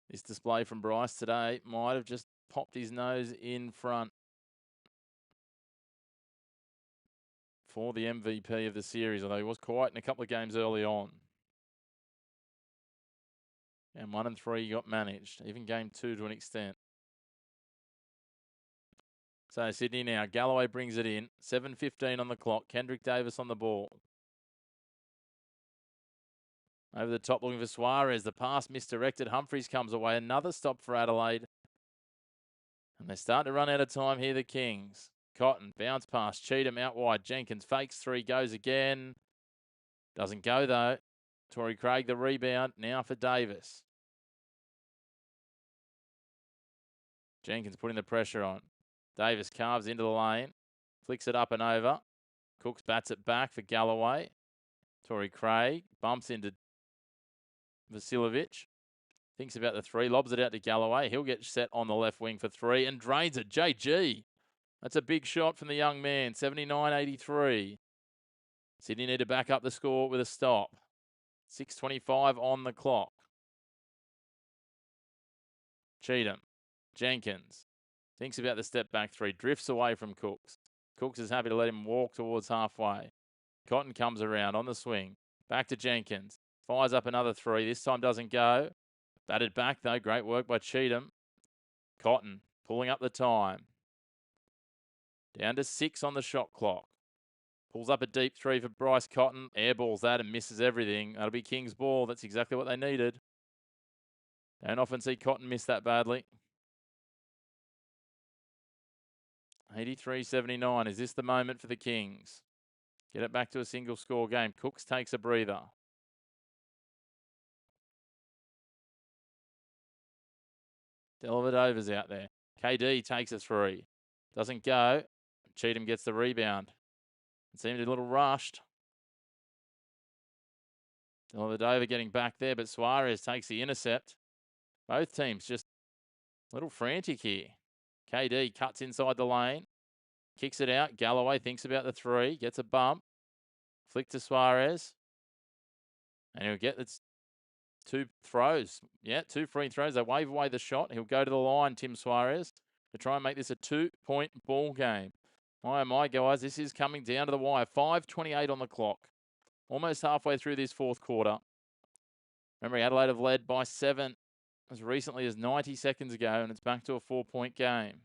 [SPEAKER 1] This display from Bryce today might have just popped his nose in front for the MVP of the series, although he was quiet in a couple of games early on. And 1 and 3 got managed, even game 2 to an extent. So Sydney now, Galloway brings it in, 7:15 on the clock, Kendric Davis on the ball. Over the top looking for Suarez, the pass misdirected, Humphries comes away, another stop for Adelaide. And they're starting to run out of time here, the Kings. Cotton, bounce pass, Cheatham out wide, Jenkins fakes 3, goes again. Doesn't go though. Torrey Craig the rebound, now for Davis. Jenkins putting the pressure on. Davis carves into the lane, flicks it up and over. Cooks bats it back for Galloway. Torrey Craig bumps into Vasiljevic. Thinks about the 3, lobs it out to Galloway. He'll get set on the left wing for 3 and drains it. JG. That's a big shot from the young man. 79-83. Sydney need to back up the score with a stop. 6:25 on the clock. Cheatham. Jenkins. Thinks about the step back 3. Drifts away from Cooks. Cooks is happy to let him walk towards halfway. Cotton comes around on the swing. Back to Jenkins. Fires up another 3. This time doesn't go. Batted back though. Great work by Cheatham. Cotton pulling up the time. Down to 6 on the shot clock. Pulls up a deep 3 for Bryce Cotton. Airballs that and misses everything. That'll be King's ball. That's exactly what they needed. Don't often see Cotton miss that badly. 83-79. Is this the moment for the Kings? Get it back to a single score game. Cooks takes a breather. Dellavedova's out there. KD takes a 3. Doesn't go. Cheatham gets the rebound. It seemed a little rushed. Dellavedova getting back there, but Suarez takes the intercept. Both teams just a little frantic here. KD cuts inside the lane. Kicks it out. Galloway thinks about the 3. Gets a bump. Flick to Suarez. And he'll get its 2 throws. Yeah, 2 free throws. They wave away the shot. He'll go to the line, Tim Suarez, to try and make this a 2-point ball game. My, guys, this is coming down to the wire. 5:28 on the clock. Almost halfway through this 4th quarter. Remember, Adelaide have led by 7 as recently as 90 seconds ago, and it's back to a 4-point game.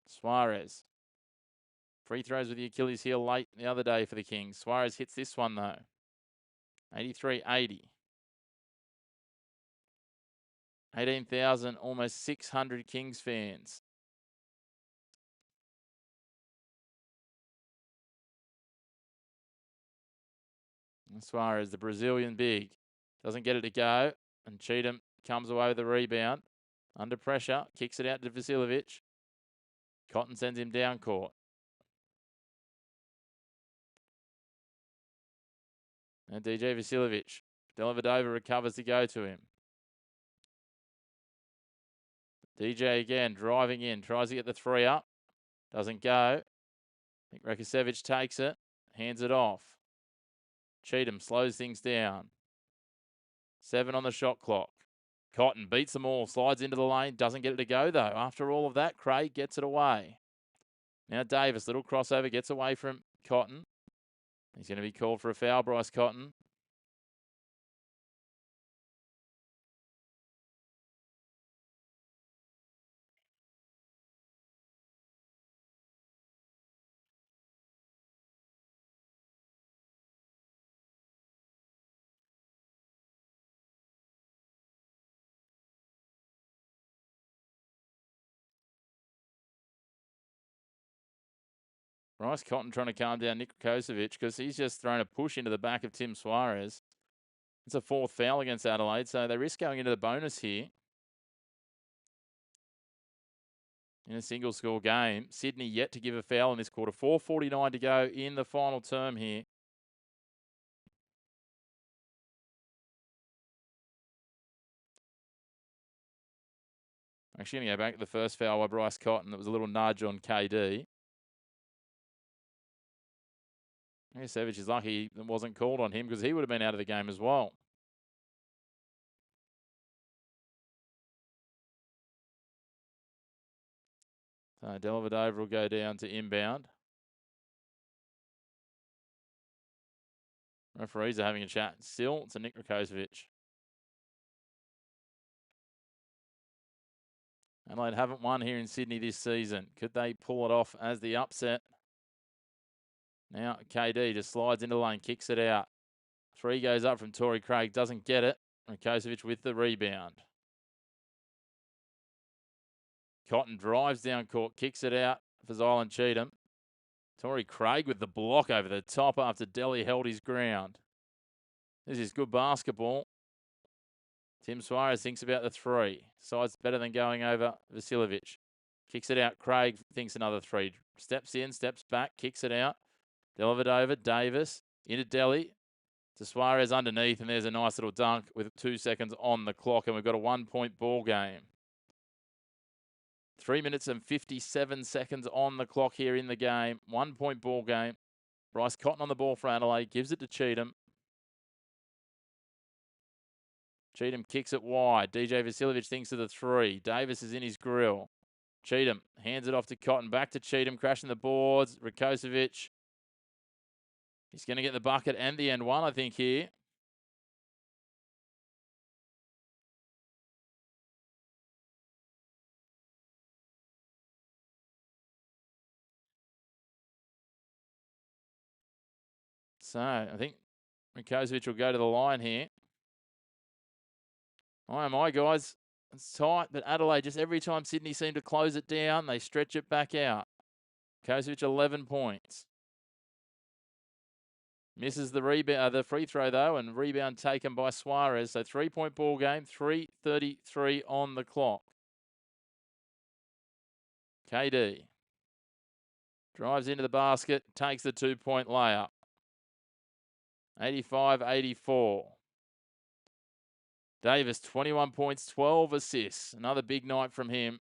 [SPEAKER 1] Suarez. Free throws with the Achilles heel late the other day for the Kings. Suarez hits this one, though. 83-80. 18,000, almost 600 Kings fans. And Suarez, the Brazilian big, doesn't get it to go. And Cheatham comes away with the rebound. Under pressure, kicks it out to Vasiljevic. Cotton sends him down court. And DJ Vasiljevic. Dellavedova recovers to go to him. DJ again, driving in, tries to get the three up. Doesn't go. I think Rakosevic takes it, hands it off. Cheatham slows things down. 7 on the shot clock. Cotton beats them all, slides into the lane, doesn't get it to go though. After all of that, Craig gets it away. Now Davis, little crossover, gets away from Cotton. He's going to be called for a foul, Bryce Cotton. Bryce Cotton trying to calm down Nick Rakosevic because he's just thrown a push into the back of Tim Suarez. It's a 4th foul against Adelaide, so they risk going into the bonus here. In a single score game, Sydney yet to give a foul in this quarter. 4:49 to go in the final term here. Actually going to go back to the first foul by Bryce Cotton. That was a little nudge on KD. Savage is lucky it wasn't called on him because he would have been out of the game as well. So Dellavedova will go down to inbound. Referees are having a chat. Still, it's a Nick Rakosevic. Adelaide haven't won here in Sydney this season. Could they pull it off as the upset? Now KD just slides into the lane, kicks it out. 3 goes up from Torrey Craig, doesn't get it. Rakosevic with the rebound. Cotton drives down court, kicks it out for Zylan Cheatham. Torrey Craig with the block over the top after Delhi held his ground. This is good basketball. Tim Suarez thinks about the 3. Side's better than going over Vasiljevic. Kicks it out. Craig thinks another 3. Steps in, steps back, kicks it out. Dellavedova, Davis, into Delhi. To Suarez underneath, and there's a nice little dunk with 2 seconds on the clock, and we've got a 1-point ball game. 3 minutes and 57 seconds on the clock here in the game. 1-point ball game. Bryce Cotton on the ball for Adelaide, gives it to Cheatham. Cheatham kicks it wide. DJ Vasiljevic thinks of the 3. Davis is in his grill. Cheatham hands it off to Cotton. Back to Cheatham, crashing the boards. Rakosevic. He's going to get the bucket and the end one, I think, here. So, I think Rakosevic will go to the line here. Oh my, guys. It's tight, but Adelaide, just every time Sydney seem to close it down, they stretch it back out. Rakosevic, 11 points. Misses the rebound, the free throw, though, and rebound taken by Suarez. So 3-point ball game, 3:33 on the clock. KD drives into the basket, takes the 2-point layup. 85-84. Davis, 21 points, 12 assists. Another big night from him.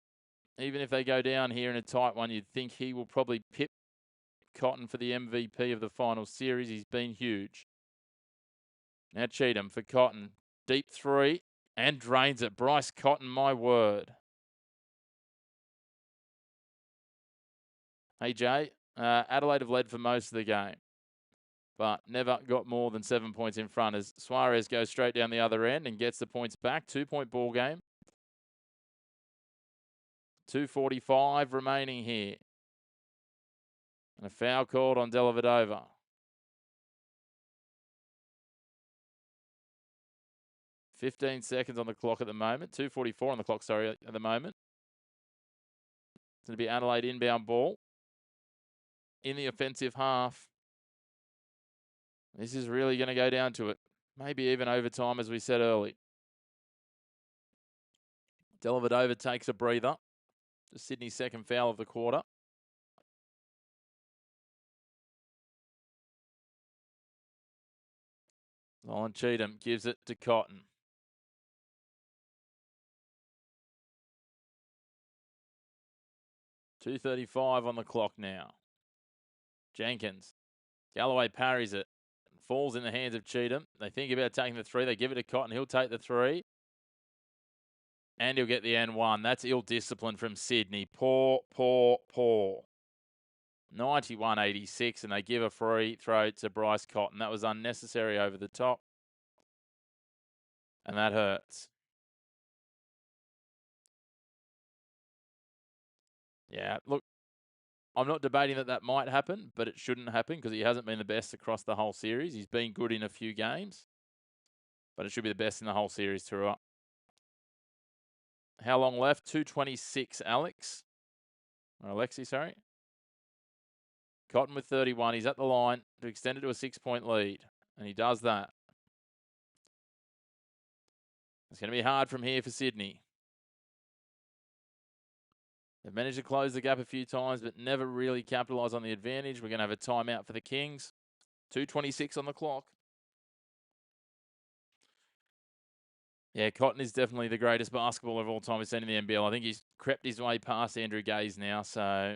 [SPEAKER 1] Even if they go down here in a tight one, you'd think he will probably pip Cotton for the MVP of the final series. He's been huge. Now Cheatham for Cotton. Deep 3 and drains it. Bryce Cotton, my word. Hey, Jay. Adelaide have led for most of the game, but never got more than 7 points in front as Suarez goes straight down the other end and gets the points back. 2-point ball game. 2:45 remaining here. And a foul called on Dellavedova. 15 seconds on the clock at the moment. 2:44 on the clock, sorry, at the moment. It's going to be Adelaide inbound ball in the offensive half. This is really going to go down to it. Maybe even overtime, as we said early. Dellavedova takes a breather. Just Sydney's second foul of the quarter. Colin Cheatham gives it to Cotton. .235 on the clock now. Jenkins. Galloway parries it. Falls in the hands of Cheatham. They think about taking the three. They give it to Cotton. He'll take the three. And he'll get the N1. That's ill discipline from Sydney. Poor. 91-86, and they give a free throw to Bryce Cotton. That was unnecessary over the top. And that hurts. Yeah, look, I'm not debating that might happen, but it shouldn't happen because he hasn't been the best across the whole series. He's been good in a few games, but it should be the best in the whole series throughout. How long left? 2:26, Alex. Or Alexi, sorry. Cotton with 31. He's at the line to extend it to a 6-point lead, and he does that. It's going to be hard from here for Sydney. They've managed to close the gap a few times, but never really capitalise on the advantage. We're going to have a timeout for the Kings. 2:26 on the clock. Yeah, Cotton is definitely the greatest basketballer of all time we've seen in the NBL. I think he's crept his way past Andrew Gaze now, so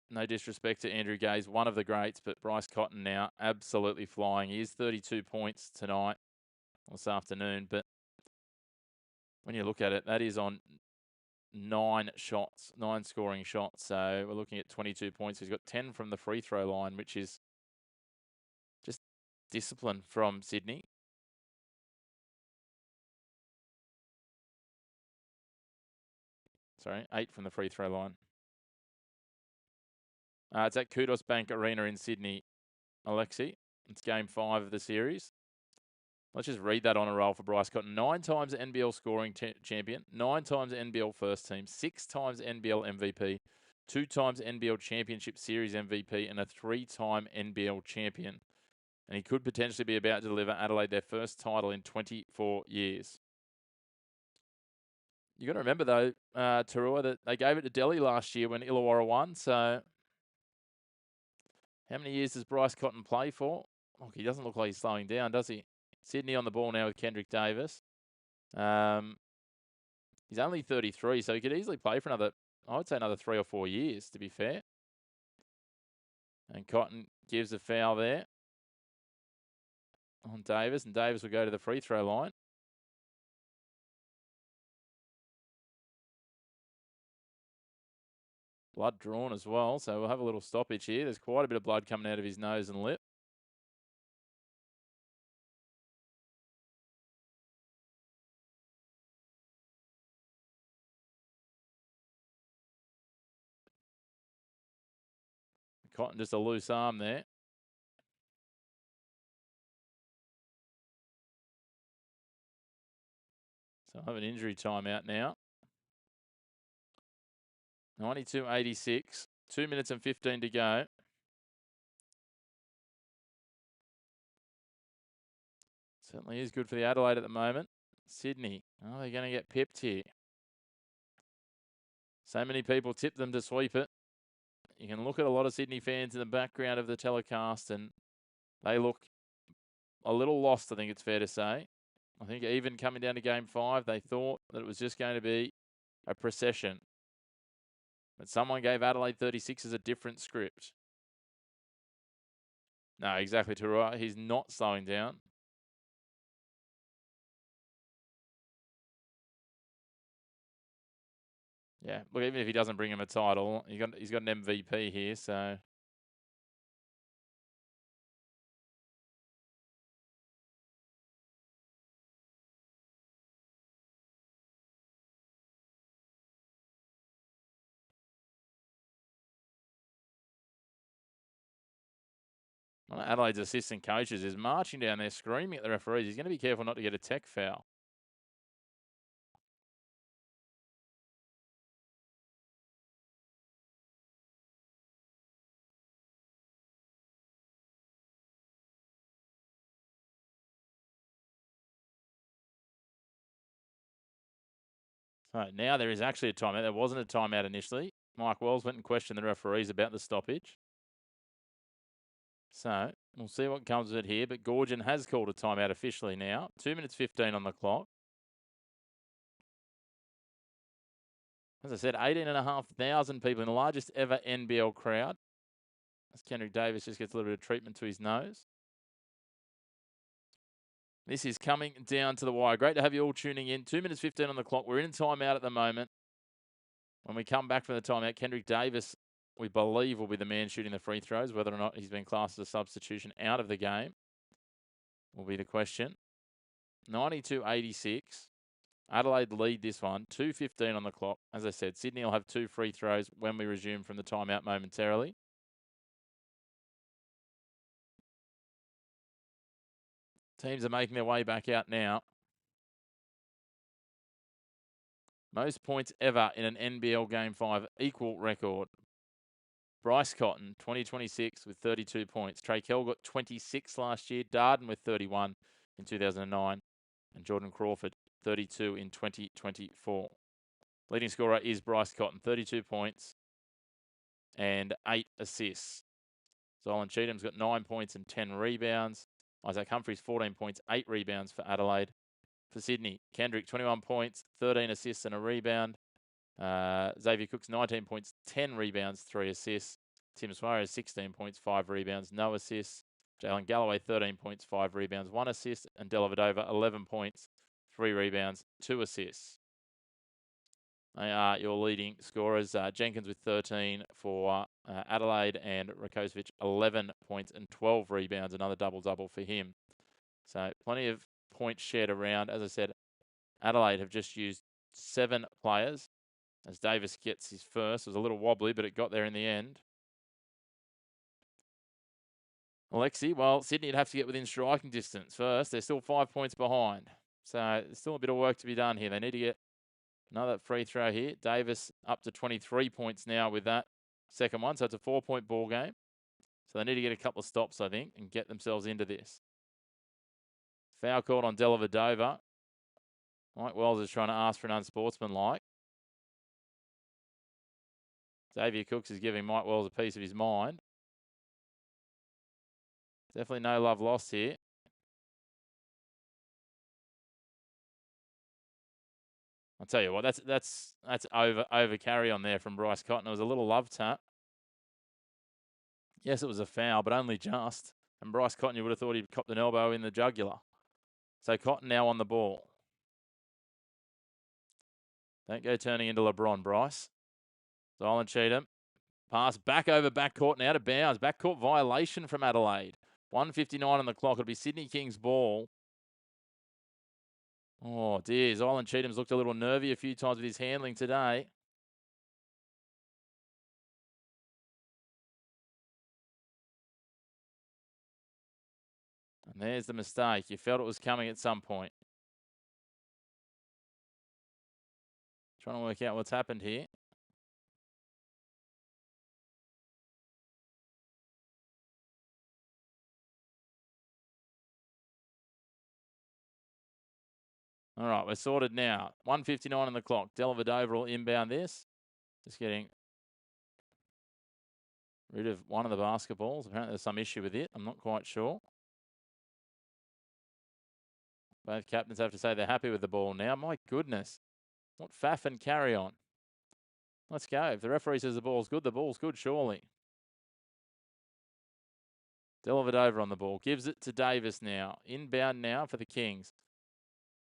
[SPEAKER 1] no disrespect to Andrew Gaze, one of the greats, but Bryce Cotton now absolutely flying. He is 32 points tonight, this afternoon, but when you look at it, that is on 9 shots, 9 scoring shots. So we're looking at 22 points. He's got 10 from the free throw line, which is just discipline from Sydney. Sorry, 8 from the free throw line. It's at Kudos Bank Arena in Sydney, Alexi. It's game 5 of the series. Let's just read that on a roll for Bryce Cotton. 9 times NBL scoring champion, 9 times NBL first team, 6 times NBL MVP, 2 times NBL Championship Series MVP, and a 3-time NBL champion. And he could potentially be about to deliver Adelaide their first title in 24 years. You got to remember, though, Tarua, that they gave it to Delhi last year when Illawarra won. So how many years does Bryce Cotton play for? Look, he doesn't look like he's slowing down, does he? Sydney on the ball now with Kendric Davis. He's only 33, so he could easily play for another, I would say another 3 or 4 years, to be fair. And Cotton gives a foul there on Davis, and Davis will go to the free throw line. Blood drawn as well, so we'll have a little stoppage here. There's quite a bit of blood coming out of his nose and lip. Cotton just a loose arm there. So I have an injury timeout now. 92-86. 2 minutes and 15 to go. Certainly is good for the Adelaide at the moment. Sydney, oh, they're going to get pipped here. So many people tip them to sweep it. You can look at a lot of Sydney fans in the background of the telecast, and they look a little lost, I think it's fair to say. I think even coming down to game 5, they thought that it was just going to be a procession. But someone gave Adelaide 36ers a different script. No, exactly, Tarua. He's not slowing down. Yeah, look, even if he doesn't bring him a title, he's got an MVP here, so. One of Adelaide's assistant coaches is marching down there screaming at the referees. He's going to be careful not to get a tech foul. So now there is actually a timeout. There wasn't a timeout initially. Mike Wells went and questioned the referees about the stoppage. So we'll see what comes of it here. But Goorjian has called a timeout officially now. 2 minutes 15 on the clock. As I said, 18,500 people in the largest ever NBL crowd. As Kendric Davis just gets a little bit of treatment to his nose. This is coming down to the wire. Great to have you all tuning in. 2 minutes 15 on the clock. We're in timeout at the moment. When we come back from the timeout, Kendric Davis, we believe, will be the man shooting the free throws. Whether or not he's been classed as a substitution out of the game will be the question. 92-86. Adelaide lead this one. 2:15 on the clock. As I said, Sydney will have 2 free throws when we resume from the timeout momentarily. Teams are making their way back out now. Most points ever in an NBL Game 5 equal record. Bryce Cotton, 2026 with 32 points. Trey Kell got 26 last year. Darden with 31 in 2009. And Jordan Crawford, 32 in 2024. Leading scorer is Bryce Cotton, 32 points and 8 assists. Zylan Cheatham's got 9 points and 10 rebounds. Isaac Humphries, 14 points, 8 rebounds for Adelaide. For Sydney, Kendric, 21 points, 13 assists and a rebound. Xavier Cooks, 19 points, 10 rebounds, 3 assists. Tim Suarez, 16 points, 5 rebounds, no assists. Jalen Galloway, 13 points, 5 rebounds, 1 assist. And Dellavedova, 11 points, 3 rebounds, 2 assists. They are your leading scorers. Jenkins with 13 for Adelaide, and Rakocevic 11 points and 12 rebounds. Another double-double for him. So plenty of points shared around. As I said, Adelaide have just used 7 players as Davis gets his first. It was a little wobbly, but it got there in the end. Alexi, well, Sydney would have to get within striking distance first. They're still 5 points behind. So there's still a bit of work to be done here. They need to get another free throw here. Davis up to 23 points now with that second one. So it's a 4-point ball game. So they need to get a couple of stops, I think, and get themselves into this. Foul called on Dellavedova. Mike Wells is trying to ask for an unsportsmanlike. Xavier Cooks is giving Mike Wells a piece of his mind. Definitely no love lost here. I'll tell you what, that's over carry on there from Bryce Cotton. It was a little love tap. Yes, it was a foul, but only just. And Bryce Cotton, you would have thought he'd copped an elbow in the jugular. So Cotton now on the ball. Don't go turning into LeBron, Bryce. Zylan Cheatham. Pass back over backcourt and out of bounds. Backcourt violation from Adelaide. 1:59 on the clock. It'll be Sydney Kings ball. Oh, dear. Zylan Cheatham's looked a little nervy a few times with his handling today. And there's the mistake. You felt it was coming at some point. Trying to work out what's happened here. All right, we're sorted now. 1:59 on the clock. Dellavedova will inbound this. Just getting rid of one of the basketballs. Apparently there's some issue with it. I'm not quite sure. Both captains have to say they're happy with the ball now. My goodness. What faff and carry on. Let's go. If the referee says the ball's good, surely. Dellavedova on the ball. Gives it to Davis now. Inbound now for the Kings.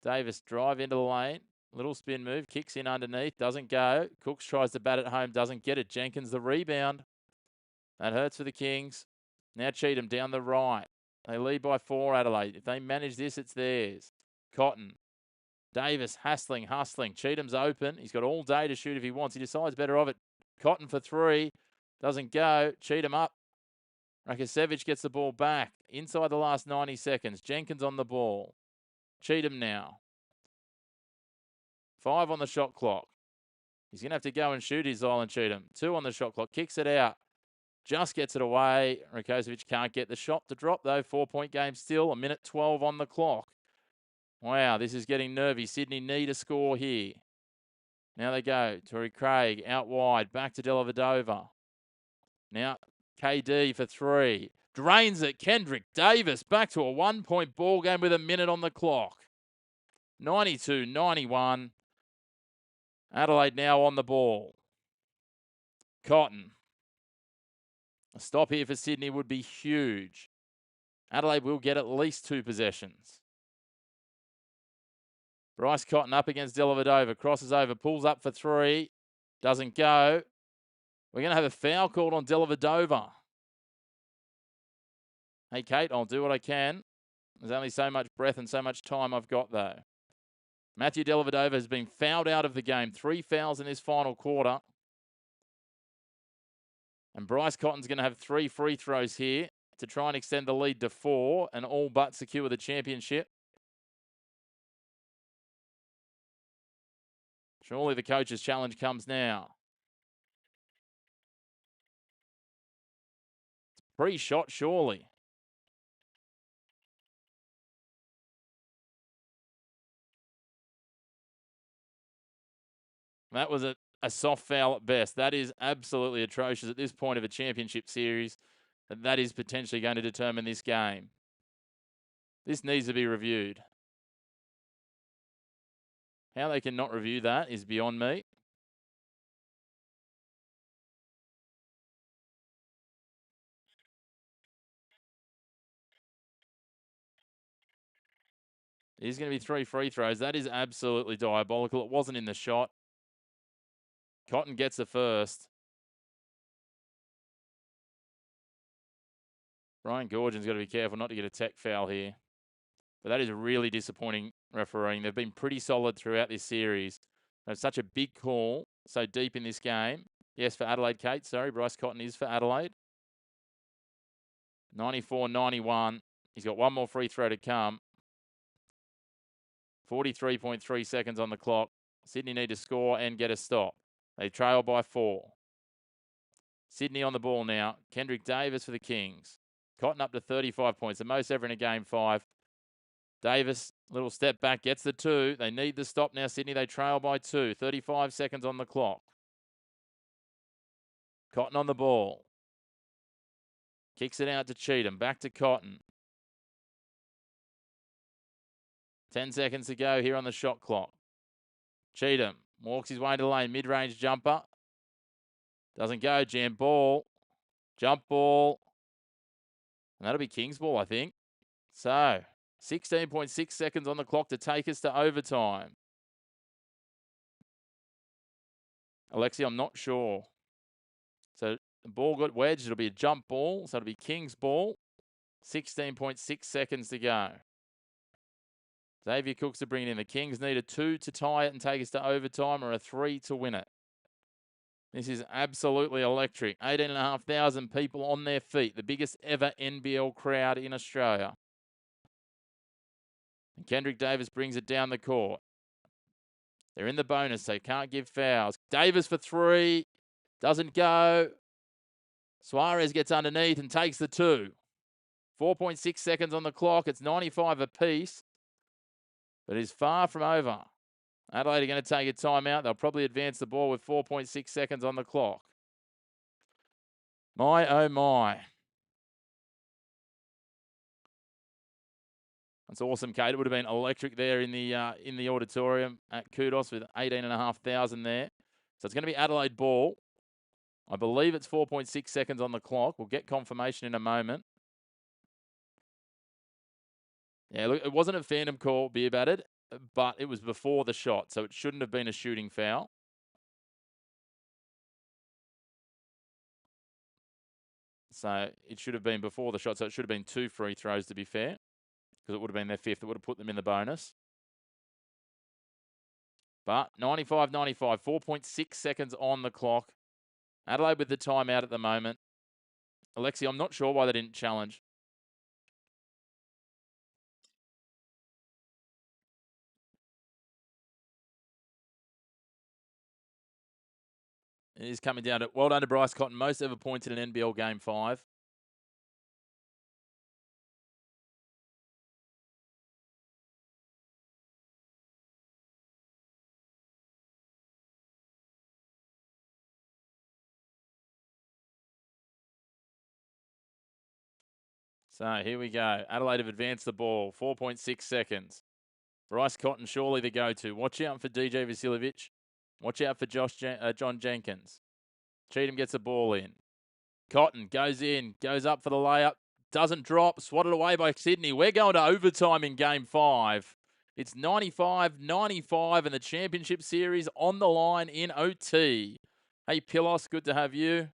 [SPEAKER 1] Davis drive into the lane. Little spin move. Kicks in underneath. Doesn't go. Cooks tries to bat it home. Doesn't get it. Jenkins the rebound. That hurts for the Kings. Now Cheatham down the right. They lead by 4, Adelaide. If they manage this, it's theirs. Cotton. Davis hustling. Cheatham's open. He's got all day to shoot if he wants. He decides better of it. Cotton for 3. Doesn't go. Cheatham up. Rakosevich gets the ball back inside the last 90 seconds. Jenkins on the ball. Cheatham now. 5 on the shot clock. He's going to have to go and shoot his Island Cheatham. 2 on the shot clock. Kicks it out. Just gets it away. Rakosevich can't get the shot to drop, though. 4-point game still. 1:12 on the clock. Wow, this is getting nervy. Sydney need a score here. Now they go. Torrey Craig out wide. Back to Dellavedova. Now KD for 3. Drains it. Kendric Davis back to a 1-point ball game with 1 minute on the clock. 92-91. Adelaide now on the ball. Cotton. A stop here for Sydney would be huge. Adelaide will get at least 2 possessions. Bryce Cotton up against Dellavedova. Crosses over. Pulls up for 3. Doesn't go. We're going to have a foul called on Dellavedova. Hey, Kate, I'll do what I can. There's only so much breath and so much time I've got, though. Matthew Dellavedova has been fouled out of the game. 3 fouls in this final quarter. And Bryce Cotton's going to have 3 free throws here to try and extend the lead to 4 and all but secure the championship. Surely the coach's challenge comes now. Pre-shot, surely. That was a soft foul at best. That is absolutely atrocious at this point of a championship series. That is potentially going to determine this game. This needs to be reviewed. How they can not review that is beyond me. There's going to be 3 free throws. That is absolutely diabolical. It wasn't in the shot. Cotton gets the first. Brian Goorjian's got to be careful not to get a tech foul here. But that is really disappointing refereeing. They've been pretty solid throughout this series. It's such a big call so deep in this game. Yes, for Adelaide, Kate. Sorry, Bryce Cotton is for Adelaide. 94-91. He's got 1 more free throw to come. 43.3 seconds on the clock. Sydney need to score and get a stop. They trail by 4. Sydney on the ball now. Kendric Davis for the Kings. Cotton up to 35 points, the most ever in a game 5. Davis, little step back, gets the 2. They need the stop now, Sydney. They trail by 2. 35 seconds on the clock. Cotton on the ball. Kicks it out to Cheatham. Back to Cotton. 10 seconds to go here on the shot clock. Cheatham walks his way to the lane. Mid-range jumper. Doesn't go. Jam ball. Jump ball. And that'll be King's ball, I think. So, 16.6 seconds on the clock to take us to overtime. Alexi, I'm not sure. So, the ball got wedged. It'll be a jump ball. So, it'll be King's ball. 16.6 seconds to go. Xavier Cooks to bring it in. The Kings need a 2 to tie it and take us to overtime or a 3 to win it. This is absolutely electric. 18,500 people on their feet. The biggest ever NBL crowd in Australia. And Kendric Davis brings it down the court. They're in the bonus. They can't give fouls. Davis for 3. Doesn't go. Suarez gets underneath and takes the 2. 4.6 seconds on the clock. It's 95 apiece. But it's far from over. Adelaide are going to take a timeout. They'll probably advance the ball with 4.6 seconds on the clock. My, oh my. That's awesome, Kate. It would have been electric there in the auditorium at Kudos with 18,500 there. So it's going to be Adelaide ball. I believe it's 4.6 seconds on the clock. We'll get confirmation in a moment. Yeah, look, it wasn't a phantom call, be about it, but it was before the shot, so it shouldn't have been a shooting foul. So it should have been before the shot, so it should have been 2 free throws, to be fair, because it would have been their 5th. It would have put them in the bonus. But 95-95, 4.6 seconds on the clock. Adelaide with the timeout at the moment. Alexi, I'm not sure why they didn't challenge. It is coming down to, well done to Bryce Cotton, most ever points in an NBL Game 5. So here we go. Adelaide have advanced the ball, 4.6 seconds. Bryce Cotton, surely the go-to. Watch out for DJ Vasiljevic. Watch out for John Jenkins. Cheatham gets the ball in. Cotton goes in, goes up for the layup. Doesn't drop, swatted away by Sydney. We're going to overtime in Game 5. It's 95-95 and the Championship Series on the line in OT. Hey, Pilos, good to have you.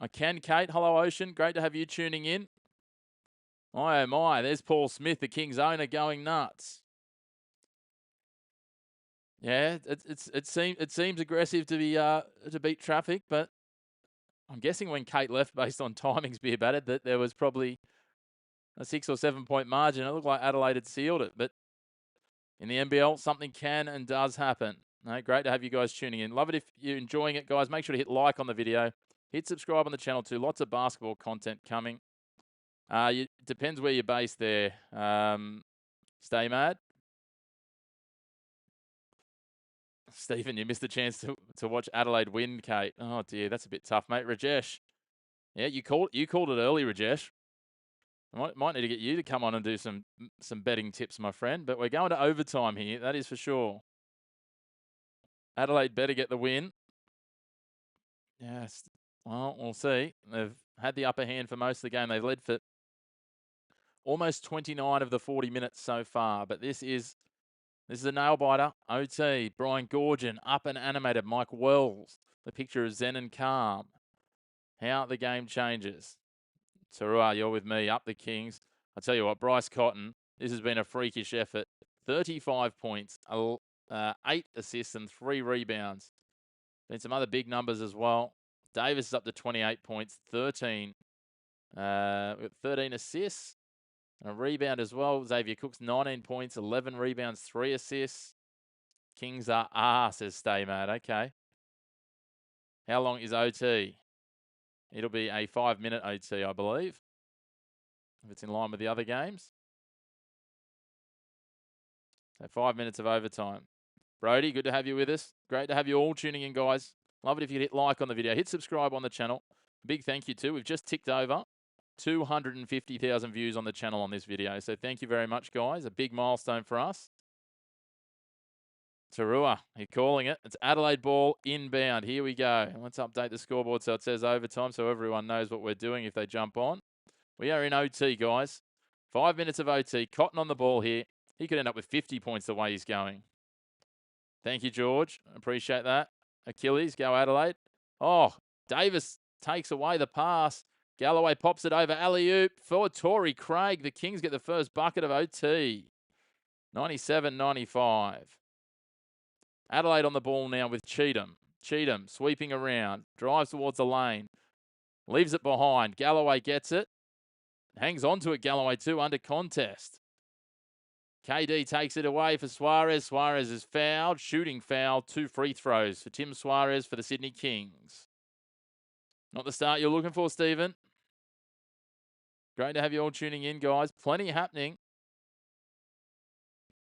[SPEAKER 1] I can, Kate. Hello, Ocean. Great to have you tuning in. My, oh my, there's Paul Smith, the Kings owner, going nuts. Yeah, it seems aggressive to be to beat traffic, but I'm guessing when Kate left, based on timings beer batted, that there was probably a 6 or 7 point margin. It looked like Adelaide had sealed it, but in the NBL, something can and does happen. No, great to have you guys tuning in. Love it if you're enjoying it, guys. Make sure to hit like on the video. Hit subscribe on the channel too. Lots of basketball content coming. It depends where you're based there. Stay mad. Stephen, you missed the chance to watch Adelaide win, Kate. Oh dear, that's a bit tough, mate. Rajesh. Yeah, you called it early, Rajesh. I might need to get you to come on and do some betting tips, my friend. But we're going to overtime here, that is for sure. Adelaide better get the win. Yes. Well, we'll see. They've had the upper hand for most of the game. They've led for almost 29 of the 40 minutes so far. But this is a nail biter. OT. Brian Goorjian up and animated. Mike Wells. The picture of Zen and calm. How the game changes. Tarua, you're with me. Up the Kings. I tell you what, Bryce Cotton. This has been a freakish effort. 35 points, 8 assists and 3 rebounds. Been some other big numbers as well. Davis is up to 28 points, 13 assists and a rebound as well. Xavier Cook's 19 points, 11 rebounds, 3 assists. Kings are says Stay Mad. Okay. How long is OT? It'll be a 5-minute OT, I believe, if it's in line with the other games. So 5 minutes of overtime. Brody, good to have you with us. Great to have you all tuning in, guys. Love it if you hit like on the video. Hit subscribe on the channel. Big thank you too. We've just ticked over 250,000 views on the channel on this video. So thank you very much, guys. A big milestone for us. Tarua, he's calling it. It's Adelaide ball inbound. Here we go. Let's update the scoreboard so it says overtime so everyone knows what we're doing if they jump on. We are in OT, guys. 5 minutes of OT. Cotton on the ball here. He could end up with 50 points the way he's going. Thank you, George. Appreciate that. Achilles, go Adelaide. Oh, Davis takes away the pass. Galloway pops it over. Alley-oop for Torrey Craig. The Kings get the first bucket of OT. 97-95. Adelaide on the ball now with Cheatham. Cheatham sweeping around. Drives towards the lane. Leaves it behind. Galloway gets it. Hangs on to it, Galloway too, under contest. KD takes it away for Suarez. Suarez is fouled. Shooting foul. 2 free throws for Tim Suarez for the Sydney Kings. Not the start you're looking for, Stephen. Great to have you all tuning in, guys. Plenty happening.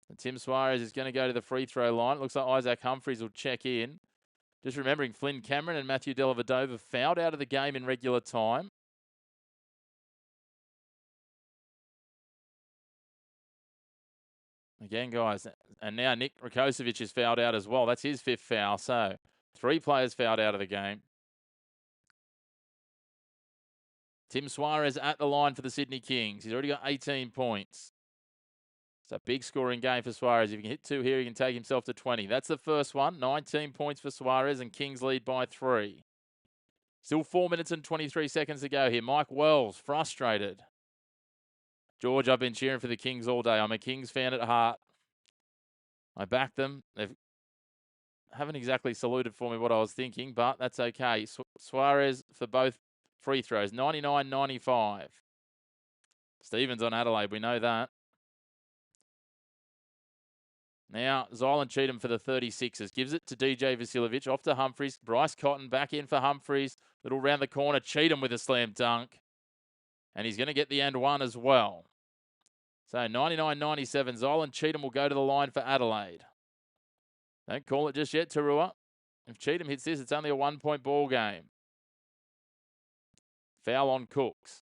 [SPEAKER 1] And Tim Suarez is going to go to the free throw line. It looks like Isaac Humphries will check in. Just remembering Flynn Cameron and Matthew Dellavedova fouled out of the game in regular time. Again, guys, and now Nick Rakocevic is fouled out as well. That's his 5th foul. So 3 players fouled out of the game. Tim Suarez at the line for the Sydney Kings. He's already got 18 points. It's a big scoring game for Suarez. If he can hit 2 here, he can take himself to 20. That's the first one. 19 points for Suarez, and Kings lead by 3. Still 4 minutes and 23 seconds to go here. Mike Wells, frustrated. George, I've been cheering for the Kings all day. I'm a Kings fan at heart. I back them. haven't exactly saluted for me what I was thinking, but that's okay. Suarez for both free throws, 99-95. Stevens on Adelaide, we know that. Now, Zylan Cheatham for the 36ers. Gives it to DJ Vasiljevic. Off to Humphries. Bryce Cotton back in for Humphries. Little round the corner. Cheatham with a slam dunk. And he's going to get the and one as well. So 99-97. Zylan Cheatham will go to the line for Adelaide. Don't call it just yet, Tarua. If Cheatham hits this, it's only a 1-point ball game. Foul on Cooks.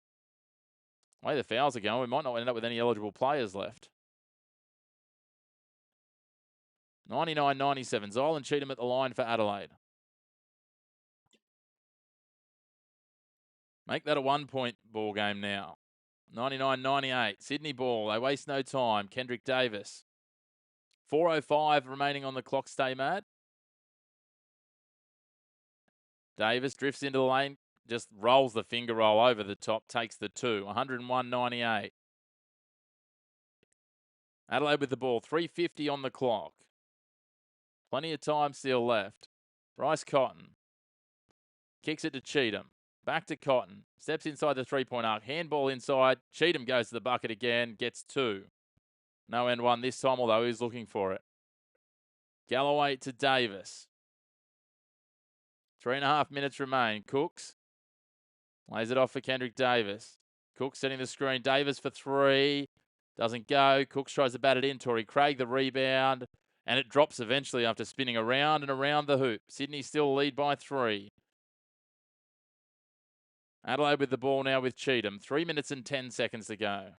[SPEAKER 1] The way the fouls are going, we might not end up with any eligible players left. 99-97. Zylan Cheatham at the line for Adelaide. Make that a 1-point ball game now. 99-98. Sydney ball. They waste no time. Kendric Davis. 4:05 remaining on the clock. Stay mad. Davis drifts into the lane. Just rolls the finger roll over the top. Takes the two. 101-98. Adelaide with the ball. 3:50 on the clock. Plenty of time still left. Bryce Cotton. Kicks it to Cheatham. Back to Cotton. Steps inside the three-point arc. Handball inside. Cheatham goes to the bucket again. Gets two. No end one this time, although he's looking for it. Galloway to Davis. 3.5 minutes remain. Cooks. Lays it off for Kendric Davis. Cooks setting the screen. Davis for three. Doesn't go. Cooks tries to bat it in. Torrey Craig the rebound. And it drops eventually after spinning around and around the hoop. Sydney still lead by 3. Adelaide with the ball now with Cheatham. 3 minutes and 10 seconds to go.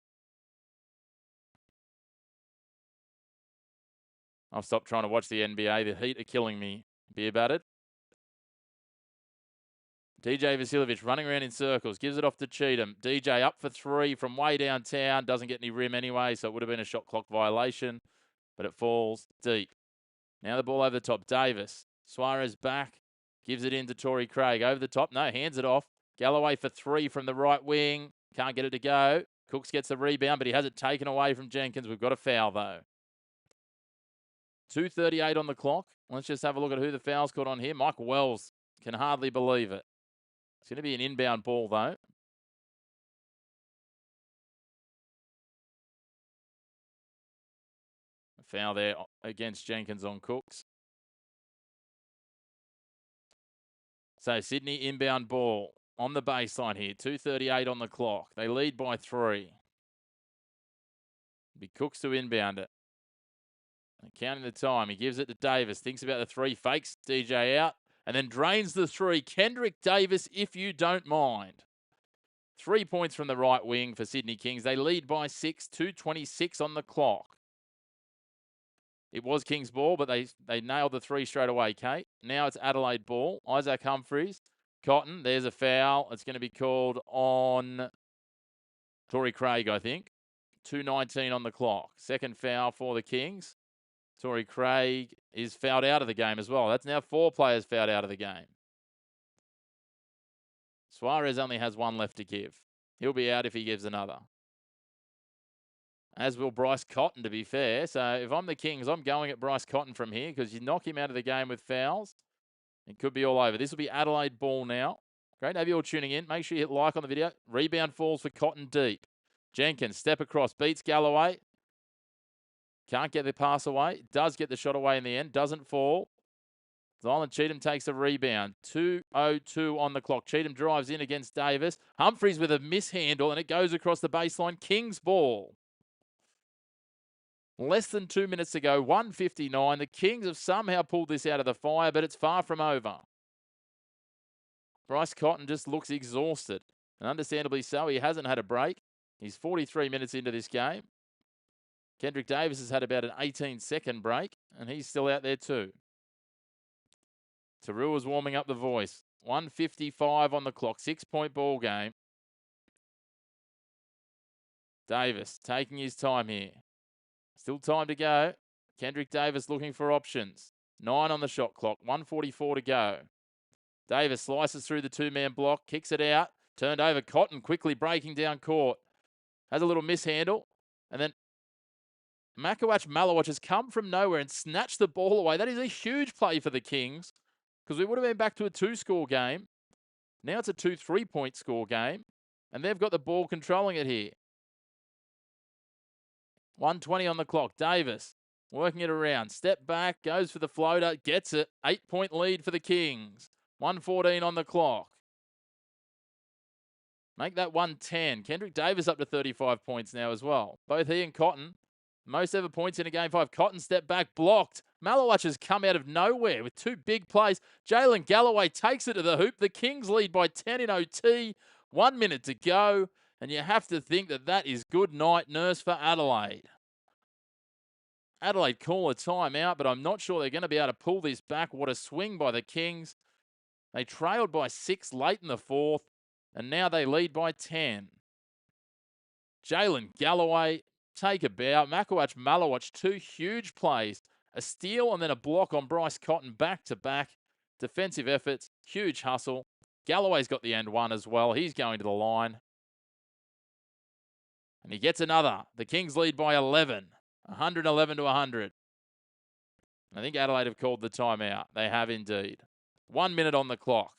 [SPEAKER 1] I've stopped trying to watch the NBA. The Heat are killing me. Beer battered. DJ Vasiljevic running around in circles. Gives it off to Cheatham. DJ up for 3 from way downtown. Doesn't get any rim anyway, so it would have been a shot clock violation. But it falls deep. Now the ball over the top. Davis. Suarez back. Gives it in to Torrey Craig. Over the top. No, hands it off. Galloway for 3 from the right wing. Can't get it to go. Cooks gets the rebound, but he has it taken away from Jenkins. We've got a foul, though. 2:38 on the clock. Let's just have a look at who the foul's caught on here. Mike Wells can hardly believe it. It's going to be an inbound ball, though. A foul there against Jenkins on Cooks. So Sydney inbound ball on the baseline here. 2:38 on the clock. They lead by 3. Be Cooks to inbound it. And counting the time, he gives it to Davis. Thinks about the 3, fakes DJ out, and then drains the 3. Kendric Davis, if you don't mind. 3 points from the right wing for Sydney Kings. They lead by 6, 2:26 on the clock. It was Kings ball, but they nailed the 3 straight away, Kate. Now it's Adelaide ball. Isaac Humphries. Cotton, there's a foul. It's going to be called on Torrey Craig, I think. 2:19 on the clock. Second foul for the Kings. Torrey Craig is fouled out of the game as well. That's now 4 players fouled out of the game. Suarez only has 1 left to give. He'll be out if he gives another. As will Bryce Cotton, to be fair. So if I'm the Kings, I'm going at Bryce Cotton from here because you knock him out of the game with fouls. It could be all over. This will be Adelaide ball now. Great to have you all tuning in. Make sure you hit like on the video. Rebound falls for Cotton deep. Jenkins, step across, beats Galloway. Can't get the pass away. Does get the shot away in the end. Doesn't fall. Zylan Cheatham takes a rebound. 2:02 on the clock. Cheatham drives in against Davis. Humphries with a mishandle, and it goes across the baseline. Kings ball. Less than 2 minutes to go. 1:59. The Kings have somehow pulled this out of the fire, but it's far from over. Bryce Cotton just looks exhausted. And understandably so. He hasn't had a break. He's 43 minutes into this game. Kendric Davis has had about an 18-second break, and he's still out there too. Tarua's warming up the voice. 1:55 on the clock. 6-point ball game. Davis taking his time here. Still time to go. Kendric Davis looking for options. 9 on the shot clock. 1:44 to go. Davis slices through the 2-man block. Kicks it out. Turned over. Cotton quickly breaking down court. Has a little mishandle. And then Malawatch has come from nowhere and snatched the ball away. That is a huge play for the Kings because we would have been back to a 2-score game. Now it's a 2 3-point score game, and they've got the ball controlling it here. 1:20 on the clock. Davis working it around. Step back, goes for the floater, gets it. 8-point lead for the Kings. 1:14 on the clock. Make that 1:10. Kendric Davis up to 35 points now as well. Both he and Cotton, most ever points in a game 5. Cotton step back, blocked. Malawatch has come out of nowhere with 2 big plays. Jalen Galloway takes it to the hoop. The Kings lead by 10 in OT. 1 minute to go. And you have to think that that is good night nurse for Adelaide. Adelaide call a timeout, but I'm not sure they're going to be able to pull this back. What a swing by the Kings. They trailed by 6 late in the 4th, and now they lead by 10. Jalen Galloway, take a bow. Malawatch, 2 huge plays. A steal and then a block on Bryce Cotton back-to-back. Defensive efforts, huge hustle. Galloway's got the end one as well. He's going to the line. And he gets another. The Kings lead by 11. 111 to 100. I think Adelaide have called the timeout. They have indeed. 1 minute on the clock.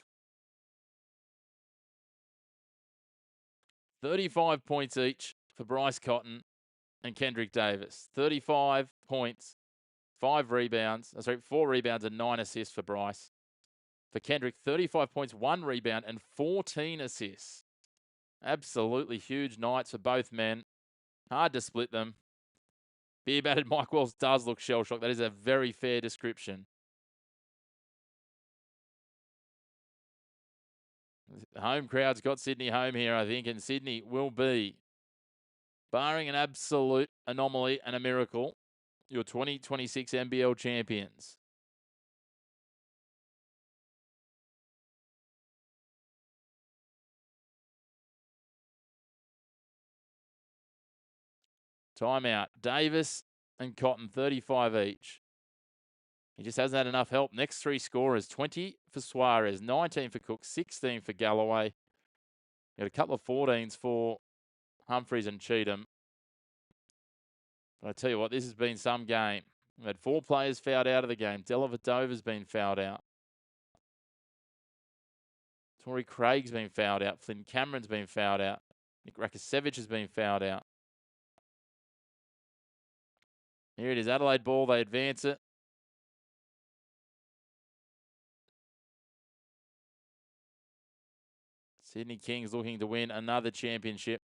[SPEAKER 1] 35 points each for Bryce Cotton and Kendric Davis. 35 points, 4 rebounds and 9 assists for Bryce. For Kendric, 35 points, 1 rebound and 14 assists. Absolutely huge nights for both men. Hard to split them. Beer battered Mike Wells does look shell-shocked. That is a very fair description. The home crowd's got Sydney home here, I think, and Sydney will be, barring an absolute anomaly and a miracle, your 2026 NBL champions. Timeout. Davis and Cotton, 35 each. He just hasn't had enough help. Next 3 scorers, 20 for Suarez, 19 for Cook, 16 for Galloway. Got a couple of 14s for Humphries and Cheatham. But I tell you what, this has been some game. We've had 4 players fouled out of the game. Dellavedova's been fouled out. Torrey Craig's been fouled out. Flynn Cameron's been fouled out. Nick Rakasevich has been fouled out. Here it is, Adelaide ball. They advance it. Sydney Kings looking to win another championship.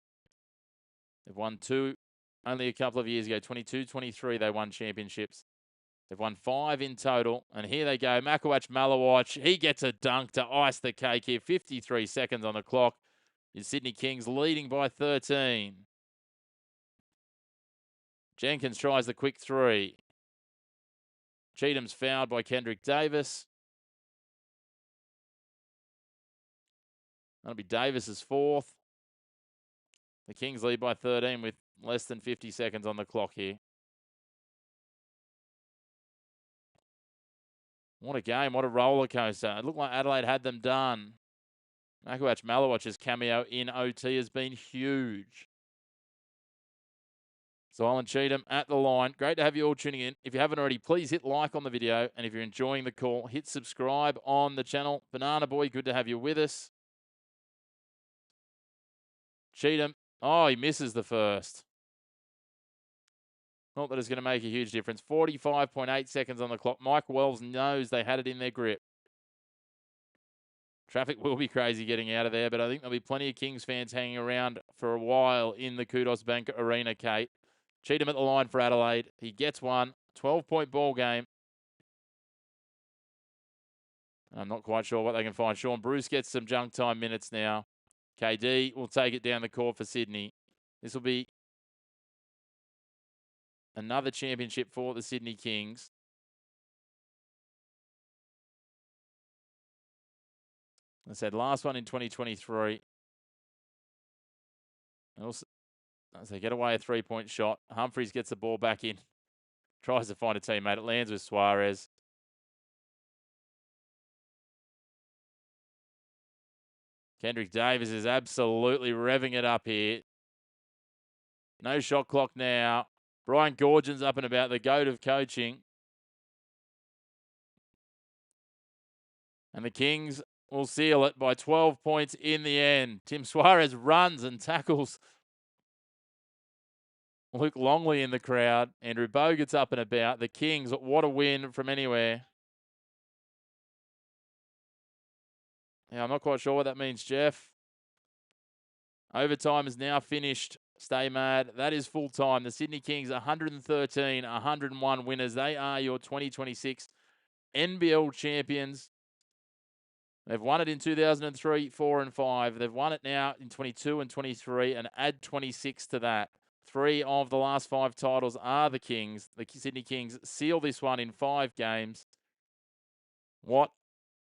[SPEAKER 1] They've won 2 only a couple of years ago. 22-23 they won championships. They've won 5 in total. And here they go. Malawatch. He gets a dunk to ice the cake here. 53 seconds on the clock. Your Sydney Kings leading by 13. Jenkins tries the quick 3. Cheatham's fouled by Kendric Davis. That'll be Davis's 4th. The Kings lead by 13 with less than 50 seconds on the clock here. What a game. What a roller coaster. It looked like Adelaide had them done. Malawatch's cameo in OT has been huge. Silent Cheatham at the line. Great to have you all tuning in. If you haven't already, please hit like on the video. And if you're enjoying the call, hit subscribe on the channel. Banana Boy, good to have you with us. Cheatham. Oh, he misses the first. Not that it's going to make a huge difference. 45.8 seconds on the clock. Mike Wells knows they had it in their grip. Traffic will be crazy getting out of there, but I think there'll be plenty of Kings fans hanging around for a while in the Kudos Bank Arena, Kate. Cheatham at the line for Adelaide. He gets one. 12-point ball game. I'm not quite sure what they can find. Sean Bruce gets some junk time minutes now. KD will take it down the court for Sydney. This will be another championship for the Sydney Kings. I said last one in 2023. Also, as they get away a 3-point shot, Humphries gets the ball back in. Tries to find a teammate. It lands with Suarez. Kendric Davis is absolutely revving it up here. No shot clock now. Brian Goorjian's up and about, the goat of coaching. And the Kings will seal it by 12 points in the end. Tim Suarez runs and tackles Luke Longley in the crowd. Andrew Bogut's up and about. The Kings, what a win from anywhere. Yeah, I'm not quite sure what that means, Jeff. Overtime is now finished. Stay mad. That is full time. The Sydney Kings, 113, 101 winners. They are your 2026 NBL champions. They've won it in 2003, 4 and 5. They've won it now in 22 and 23 and add 26 to that. 3 of the last 5 titles are the Kings. The Sydney Kings seal this one in 5 games. What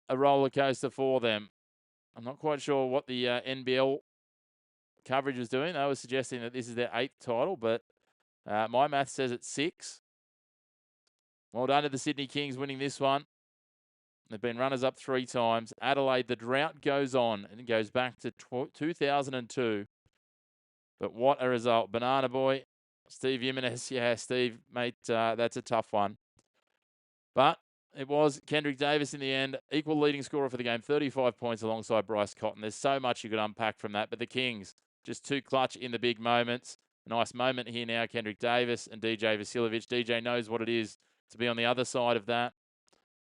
[SPEAKER 1] a roller coaster for them. I'm not quite sure what the NBL coverage was doing. They were suggesting that this is their 8th title, but my math says it's 6. Well done to the Sydney Kings winning this one. They've been runners-up 3 times. Adelaide, the drought goes on and it goes back to 2002. But what a result. Banana Boy, Steve Jimenez. Yeah, Steve, mate, that's a tough one. But it was Kendric Davis in the end, equal leading scorer for the game, 35 points alongside Bryce Cotton. There's so much you could unpack from that. But the Kings, just too clutch in the big moments. Nice moment here now, Kendric Davis and DJ Vasiljevic. DJ knows what it is to be on the other side of that.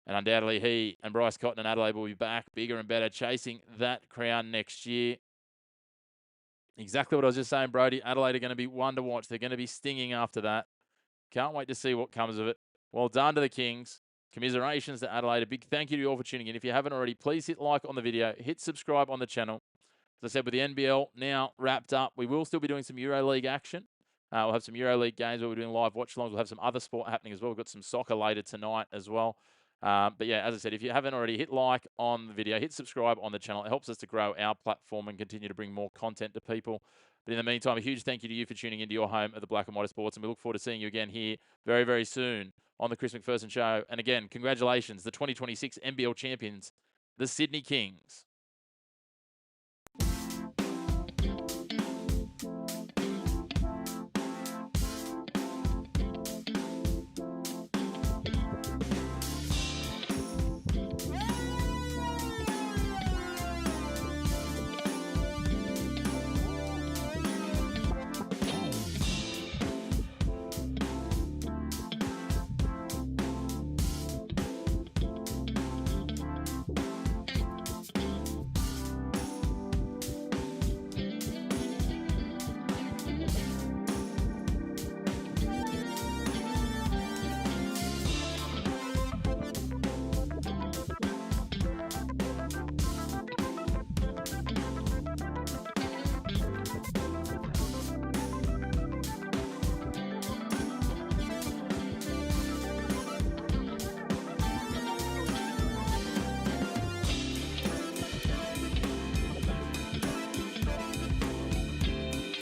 [SPEAKER 1] And undoubtedly he and Bryce Cotton and Adelaide will be back bigger and better, chasing that crown next year. Exactly what I was just saying, Brody. Adelaide are going to be one to watch. They're going to be stinging after that. Can't wait to see what comes of it. Well done to the Kings. Commiserations to Adelaide. A big thank you to you all for tuning in. If you haven't already, please hit like on the video. Hit subscribe on the channel. As I said, with the NBL now wrapped up, we will still be doing some EuroLeague action. We'll have some EuroLeague games where we're doing live watch-alongs. We'll have some other sport happening as well. We've got some soccer later tonight as well. But yeah, as I said, if you haven't already, hit like on the video, hit subscribe on the channel. It helps us to grow our platform and continue to bring more content to people. But in the meantime, a huge thank you to you for tuning into your home of the Black and White Sports. And we look forward to seeing you again here very, very soon on the Chris McPherson Show. And again, congratulations, the 2026 NBL champions, the Sydney Kings.